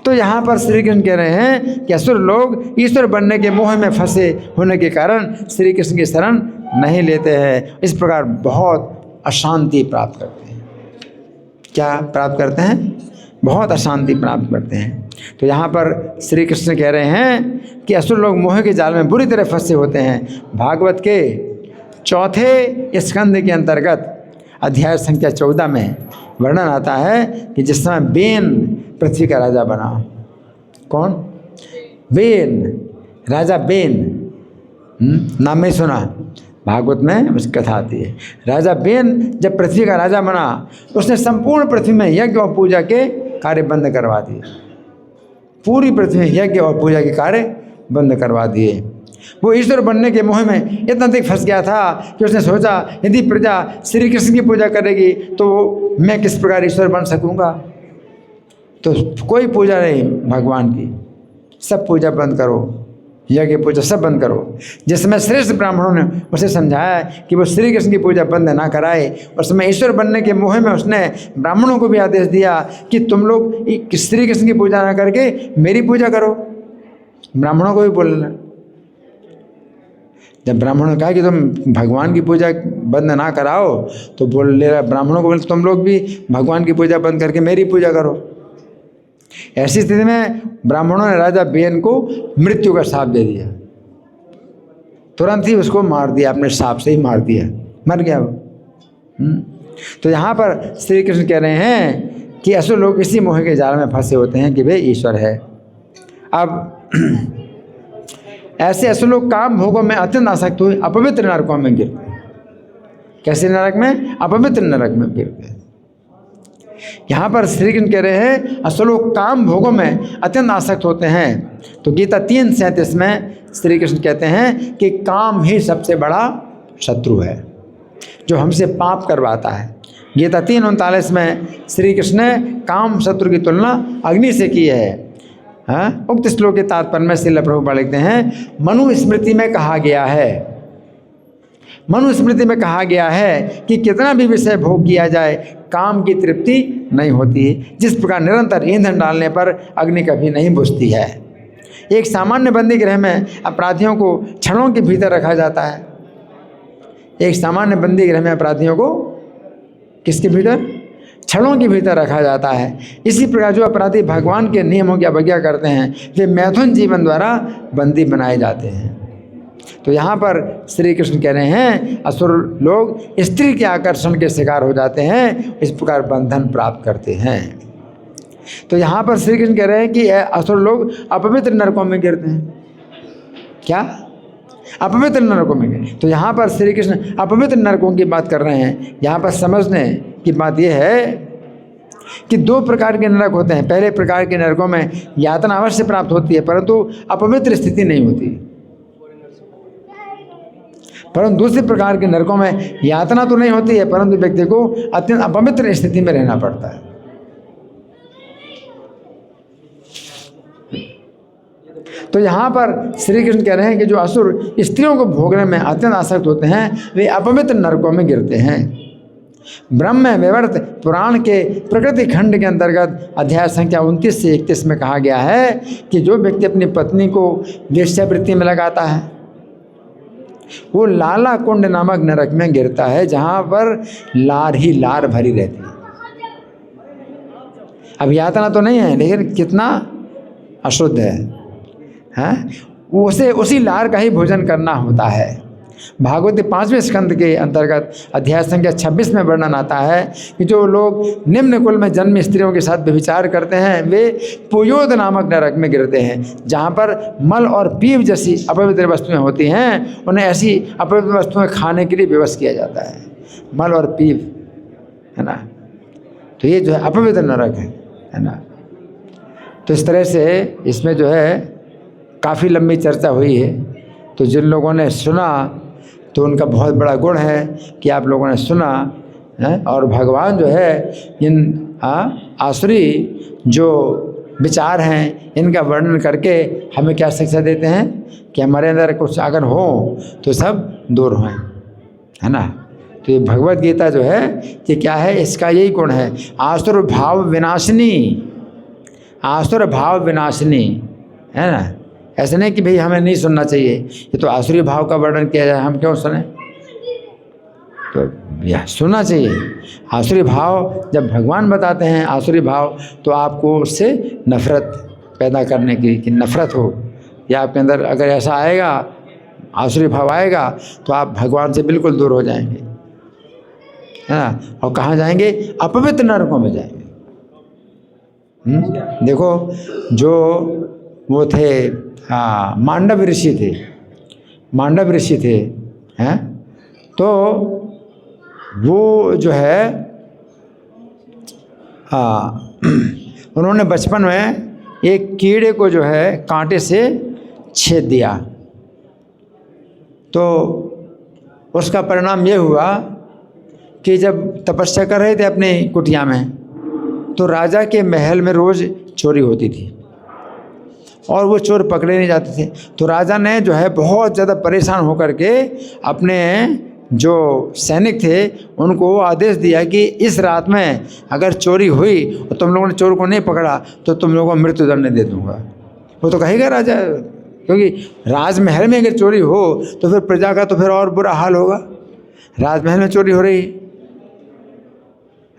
तो यहाँ पर श्री कृष्ण कह रहे हैं कि असुर लोग ईश्वर बनने के मोह में फंसे होने के कारण श्री कृष्ण की शरण नहीं लेते हैं। इस प्रकार बहुत अशांति प्राप्त करते हैं। क्या प्राप्त करते हैं? बहुत अशांति प्राप्त करते हैं। तो यहाँ पर श्री कृष्ण कह रहे हैं कि असुर लोग मोह के जाल में बुरी तरह फंसे होते हैं। भागवत के 4 स्कंद के अंतर्गत अध्याय संख्या 14 में वर्णन आता है कि जिस समय बेन पृथ्वी का राजा बना। कौन? बेन, राजा बेन। नाम में सुना, भागवत में उसकी कथा आती है। राजा बेन जब पृथ्वी का राजा बना, उसने संपूर्ण पृथ्वी में यज्ञ और पूजा के कार्य बंद करवा दिए। पूरी पृथ्वी में यज्ञ और पूजा के कार्य बंद करवा दिए। वो ईश्वर बनने के मोह में इतना अधिक फंस गया था कि उसने सोचा यदि प्रजा श्री कृष्ण की पूजा करेगी तो मैं किस प्रकार ईश्वर बन सकूंगा। तो कोई पूजा नहीं भगवान की, सब पूजा बंद करो, यज्ञ पूजा सब बंद करो। जिसमें श्रेष्ठ ब्राह्मणों ने उसे समझाया कि वो श्री कृष्ण की पूजा बंद ना कराए, और समय ईश्वर बनने के मोह में उसने ब्राह्मणों को भी आदेश दिया कि तुम लोग श्री कृष्ण की पूजा ना करके मेरी पूजा करो। ब्राह्मणों को भी बोलना। जब ब्राह्मणों ने कहा कि तुम भगवान की पूजा बंद ना कराओ, तो बोल ले ब्राह्मणों को बोले तुम लोग भी भगवान की पूजा बंद करके मेरी पूजा करो। ऐसी स्थिति में ब्राह्मणों ने राजा बेन को मृत्यु का श्राप दे दिया। तुरंत ही उसको मार दिया, अपने श्राप से ही मार दिया, मर गया वो। तो यहाँ पर श्री कृष्ण कह रहे हैं कि असुर लोग इसी मोह के जाल में फंसे होते हैं कि वे ईश्वर है। अब ऐसे असुर लोग काम भोगों में अत्यंत आसक्त हुए अपवित्र नरकों में गिरते हैं। कैसे नरक में? अपवित्र नरक में गिरते हैं। यहाँ पर श्री कृष्ण कह रहे हैं असुर लोग काम भोगों में अत्यंत आसक्त होते हैं। तो गीता 3:37 में श्री कृष्ण कहते हैं कि काम ही सबसे बड़ा शत्रु है जो हमसे पाप करवाता है। गीता 3:39 में श्री कृष्ण ने काम शत्रु की तुलना अग्नि से की है। हाँ, उक्त श्लोक के तात्पर्य में श्रील प्रभुपाद लिखते हैं मनुस्मृति में कहा गया है, मनुस्मृति में कहा गया है कि कितना भी विषय भोग किया जाए काम की तृप्ति नहीं होती, जिस प्रकार निरंतर ईंधन डालने पर अग्नि कभी नहीं बुझती है। एक सामान्य बंदी गृह में अपराधियों को क्षणों के भीतर रखा जाता है। एक सामान्य बंदी गृह में अपराधियों को किसके भीतर? क्षणों के भीतर रखा जाता है। इसी प्रकार जो अपराधी भगवान के नियमों की अवज्ञा करते हैं वे मैथुन जीवन द्वारा बंदी बनाए जाते हैं। तो यहाँ पर श्री कृष्ण कह रहे हैं असुर लोग स्त्री के आकर्षण के शिकार हो जाते हैं, इस प्रकार बंधन प्राप्त करते हैं। तो यहाँ पर श्री कृष्ण कह रहे हैं कि असुर लोग अपवित्र नरकों में गिरते हैं। क्या? अपवित्र नरकों में गिरते। तो यहाँ पर श्री कृष्ण अपवित्र नरकों की बात कर रहे हैं। यहाँ पर समझने की बात यह है कि 2 प्रकार के नरक होते हैं। पहले प्रकार के नरकों में यातना अवश्य प्राप्त होती है, परंतु अपवित्र स्थिति नहीं होती। परंतु दूसरी प्रकार के नरकों में यातना तो नहीं होती है, परंतु व्यक्ति को अत्यंत अपवित्र स्थिति में रहना पड़ता है। तो यहाँ पर श्री कृष्ण कह रहे हैं कि जो असुर स्त्रियों को भोगने में अत्यंत आसक्त होते हैं वे अपवित्र नरकों में गिरते हैं। ब्रह्म वैवर्त पुराण के प्रकृति खंड के अंतर्गत अध्याय संख्या 29 से 31 में कहा गया है कि जो व्यक्ति अपनी पत्नी को वेश्यावृत्ति में लगाता है वो लाला कुंड नामक नरक में गिरता है, जहाँ पर लार ही लार भरी रहती है। अब यातना तो नहीं है, लेकिन कितना अशुद्ध है? उसे उसी लार का ही भोजन करना होता है। भागवत 5वें स्कंद के अंतर्गत अध्याय संख्या 26 में वर्णन आता है कि जो लोग निम्न कुल में जन्म स्त्रियों के साथ व्यभिचार करते हैं वे पुयोद नामक नरक में गिरते हैं, जहाँ पर मल और पीव जैसी अपवित्र वस्तुएं होती हैं। उन्हें ऐसी अपवित्र वस्तुएं खाने के लिए विवश किया जाता है, मल और पीव, है ना। तो ये जो है अपवित्र नरक है ना। तो इस तरह से इसमें जो है काफ़ी लंबी चर्चा हुई है। तो जिन लोगों ने सुना तो उनका बहुत बड़ा गुण है कि आप लोगों ने सुना है। और भगवान जो है इन आसुरी जो विचार हैं इनका वर्णन करके हमें क्या शिक्षा देते हैं कि हमारे अंदर कुछ अगर हो तो सब दूर हों, है ना। तो ये भगवत गीता जो है ये क्या है, इसका यही गुण है, आसुर भाव विनाशिनी, आसुर भाव विनाशिनी, है ना। ऐसा नहीं कि भाई हमें नहीं सुनना चाहिए, ये तो आसुरी भाव का वर्णन किया जाए, हम क्यों सुने? तो यह सुनना चाहिए। आसुरी भाव जब भगवान बताते हैं आसुरी भाव, तो आपको उससे नफरत पैदा करने की, कि नफरत हो, या आपके अंदर अगर ऐसा आएगा, आसुरी भाव आएगा, तो आप भगवान से बिल्कुल दूर हो जाएंगे, है ना। और कहाँ जाएंगे? अपवित्र नरकों में जाएंगे। देखो जो वो थे, मांडव ऋषि थे, मांडव ऋषि थे, हैं। तो वो जो है उन्होंने बचपन में एक कीड़े को जो है कांटे से छेद दिया। तो उसका परिणाम ये हुआ कि जब तपस्या कर रहे थे अपनी कुटिया में, तो राजा के महल में रोज़ चोरी होती थी और वो चोर पकड़े नहीं जाते थे। तो राजा ने जो है बहुत ज़्यादा परेशान होकर के अपने जो सैनिक थे उनको आदेश दिया कि इस रात में अगर चोरी हुई और तुम लोगों ने चोर को नहीं पकड़ा तो तुम लोगों को मृत्युदंड दे दूंगा। वो तो कहेगा राजा, क्योंकि राजमहल में अगर चोरी हो तो फिर प्रजा का तो फिर और बुरा हाल होगा। राजमहल में चोरी हो रही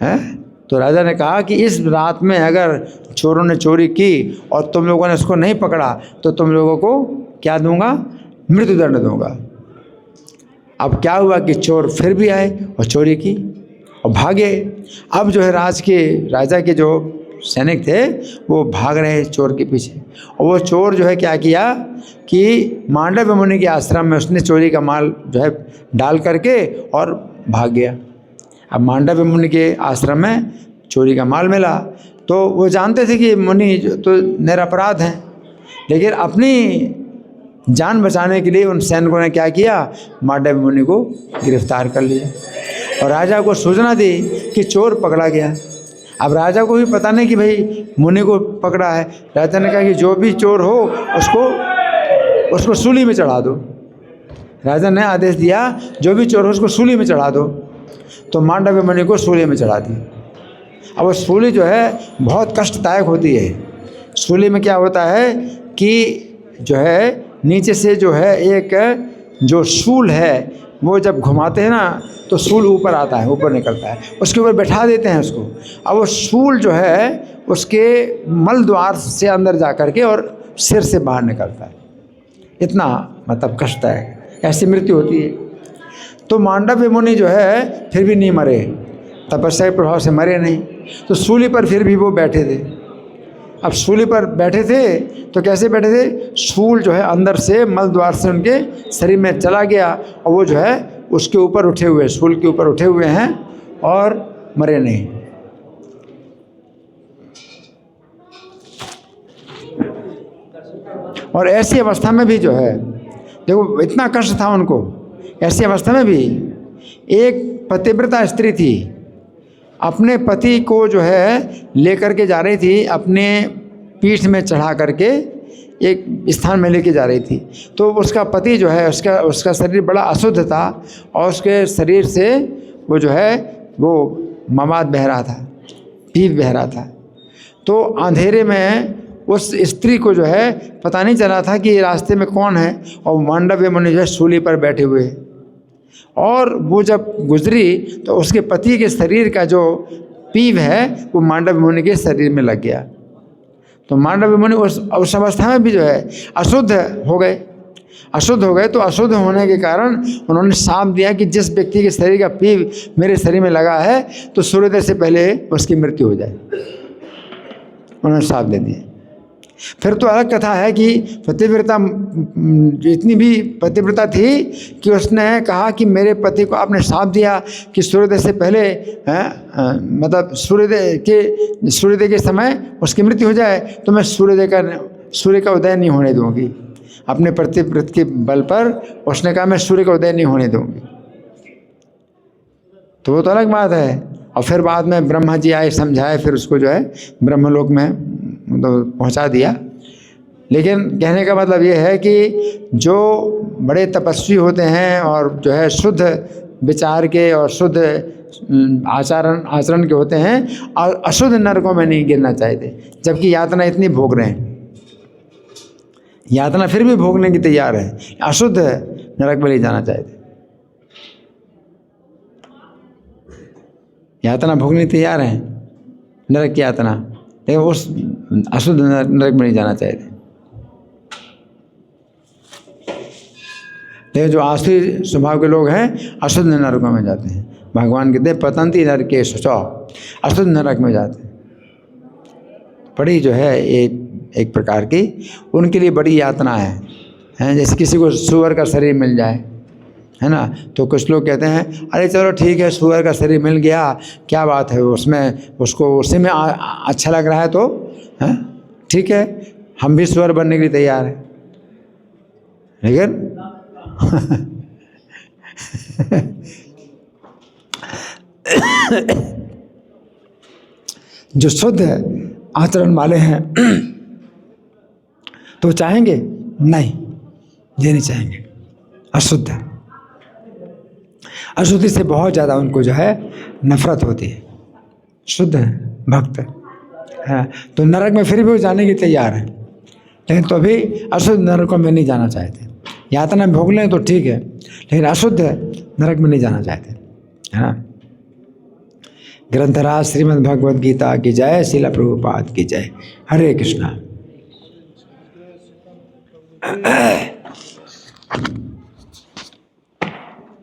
है। तो राजा ने कहा कि इस रात में अगर चोरों ने चोरी की और तुम लोगों ने उसको नहीं पकड़ा तो तुम लोगों को क्या दूंगा? मृत्युदंड दूंगा। अब क्या हुआ कि चोर फिर भी आए और चोरी की और भागे। अब जो है राजा के जो सैनिक थे वो भाग रहे चोर के पीछे, और वो चोर जो है क्या किया कि मांडव मुनि के आश्रम में उसने चोरी का माल जो है डाल करके और भाग गया। अब मांडव मुनि के आश्रम में चोरी का माल मिला, तो वो जानते थे कि मुनि तो निरपराध हैं, लेकिन अपनी जान बचाने के लिए उन सैनिकों ने क्या किया? मांडव मुनि को गिरफ्तार कर लिया और राजा को सूचना दी कि चोर पकड़ा गया। अब राजा को भी पता नहीं कि भाई मुनि को पकड़ा है। राजा ने कहा कि जो भी चोर हो उसको सूली में चढ़ा दो। राजा ने आदेश दिया जो भी चोर हो उसको सूली में चढ़ा दो। तो मांडव मुनि को सूली में चढ़ा दी। अब वो सूली जो है बहुत कष्टदायक होती है। सूली में क्या होता है कि जो है नीचे से जो है एक जो सूल है वो जब घुमाते हैं ना तो सूल ऊपर आता है, ऊपर निकलता है, उसके ऊपर बैठा देते हैं उसको। अब वो सूल जो है उसके मल द्वार से अंदर जा कर के और सिर से बाहर निकलता है। इतना मतलब कष्ट है, ऐसी मृत्यु होती है। तो मांडव मुनि जो है फिर भी नहीं मरे, तपस्या के प्रभाव से मरे नहीं, तो सूली पर फिर भी वो बैठे थे। अब सूली पर बैठे थे तो कैसे बैठे थे? सूल जो है अंदर से मल द्वार से उनके शरीर में चला गया और वो जो है उसके ऊपर उठे हुए, सूल के ऊपर उठे हुए हैं और मरे नहीं। और ऐसी अवस्था में भी जो है देखो इतना कष्ट था उनको, ऐसी अवस्था में भी एक पतिव्रता स्त्री थी, अपने पति को जो है लेकर के जा रही थी, अपने पीठ में चढ़ा करके एक स्थान में लेके जा रही थी। तो उसका पति जो है उसका शरीर बड़ा अशुद्ध था और उसके शरीर से वो जो है वो मवाद बह रहा था, पीप बह रहा था। तो अंधेरे में उस स्त्री को जो है पता नहीं चला था कि रास्ते में कौन है, और मांडव्य मुनि जो है सूली पर बैठे हुए, और वो जब गुजरी तो उसके पति के शरीर का जो पीप है वो मांडव्य मुनि के शरीर में लग गया। तो मांडव्य मुनि उस अवस्था में भी जो है अशुद्ध हो गए। तो अशुद्ध होने के कारण उन्होंने शाप दिया कि जिस व्यक्ति के शरीर का पीप मेरे शरीर में लगा है तो सूर्योदय से पहले उसकी मृत्यु हो जाए। उन्होंने शाप दे दिया। फिर तो अलग कथा है कि पतिव्रता इतनी भी पतिव्रता थी कि उसने कहा कि मेरे पति को आपने शाप दिया कि सूर्योदय से पहले मतलब सूर्योदय के समय उसकी मृत्यु हो जाए, तो मैं सूर्य का उदय नहीं होने दूंगी। अपने प्रतिव्रत के बल पर उसने कहा मैं सूर्य का उदय नहीं होने दूंगी। तो वो तो अलग बात है। और फिर बाद में ब्रह्मा जी आए, समझाए, फिर उसको जो है ब्रह्मलोक में मतलब पहुंचा दिया। लेकिन कहने का मतलब ये है कि जो बड़े तपस्वी होते हैं और जो है शुद्ध विचार के और शुद्ध आचरण के होते हैं, और अशुद्ध नरकों में नहीं गिरना चाहते, जबकि यातना इतनी भोग रहे हैं, यातना फिर भी भोगने की तैयार है, अशुद्ध नरक में नहीं जाना चाहते, यातना भोगने तैयार हैं, नरक की यातना, लेकिन उस अशुद्ध नरक में नहीं जाना चाहते। लेकिन जो आसुरी स्वभाव के लोग हैं अशुद्ध नरकों में जाते हैं। भगवान कहते हैं पतंती नरके शुचौ, अशुद्ध नरक में जाते हैं। बड़ी जो है एक प्रकार की उनके लिए बड़ी यातना है। जैसे किसी को सूअर का शरीर मिल जाए, है ना, तो कुछ लोग कहते हैं अरे चलो ठीक है सूअर का शरीर मिल गया, क्या बात है, उसमें उसको उसी में अच्छा लग रहा है तो है ठीक है, हम भी सूअर बनने के लिए तैयार हैं। लेकिन जो शुद्ध आचरण वाले हैं तो चाहेंगे नहीं, ये नहीं चाहेंगे। अशुद्ध अशुद्धि से बहुत ज़्यादा उनको जो है नफरत होती है। शुद्ध भक्त है तो नरक में फिर भी वो जाने की तैयार है, लेकिन तो भी अशुद्ध नरकों में नहीं जाना चाहते। यातना भोग लें तो ठीक है, लेकिन अशुद्ध नरक में नहीं जाना चाहते, है ना। ग्रंथराज श्रीमद् भगवद गीता की जय, श्रील प्रभुपाद की जय। हरे कृष्णा।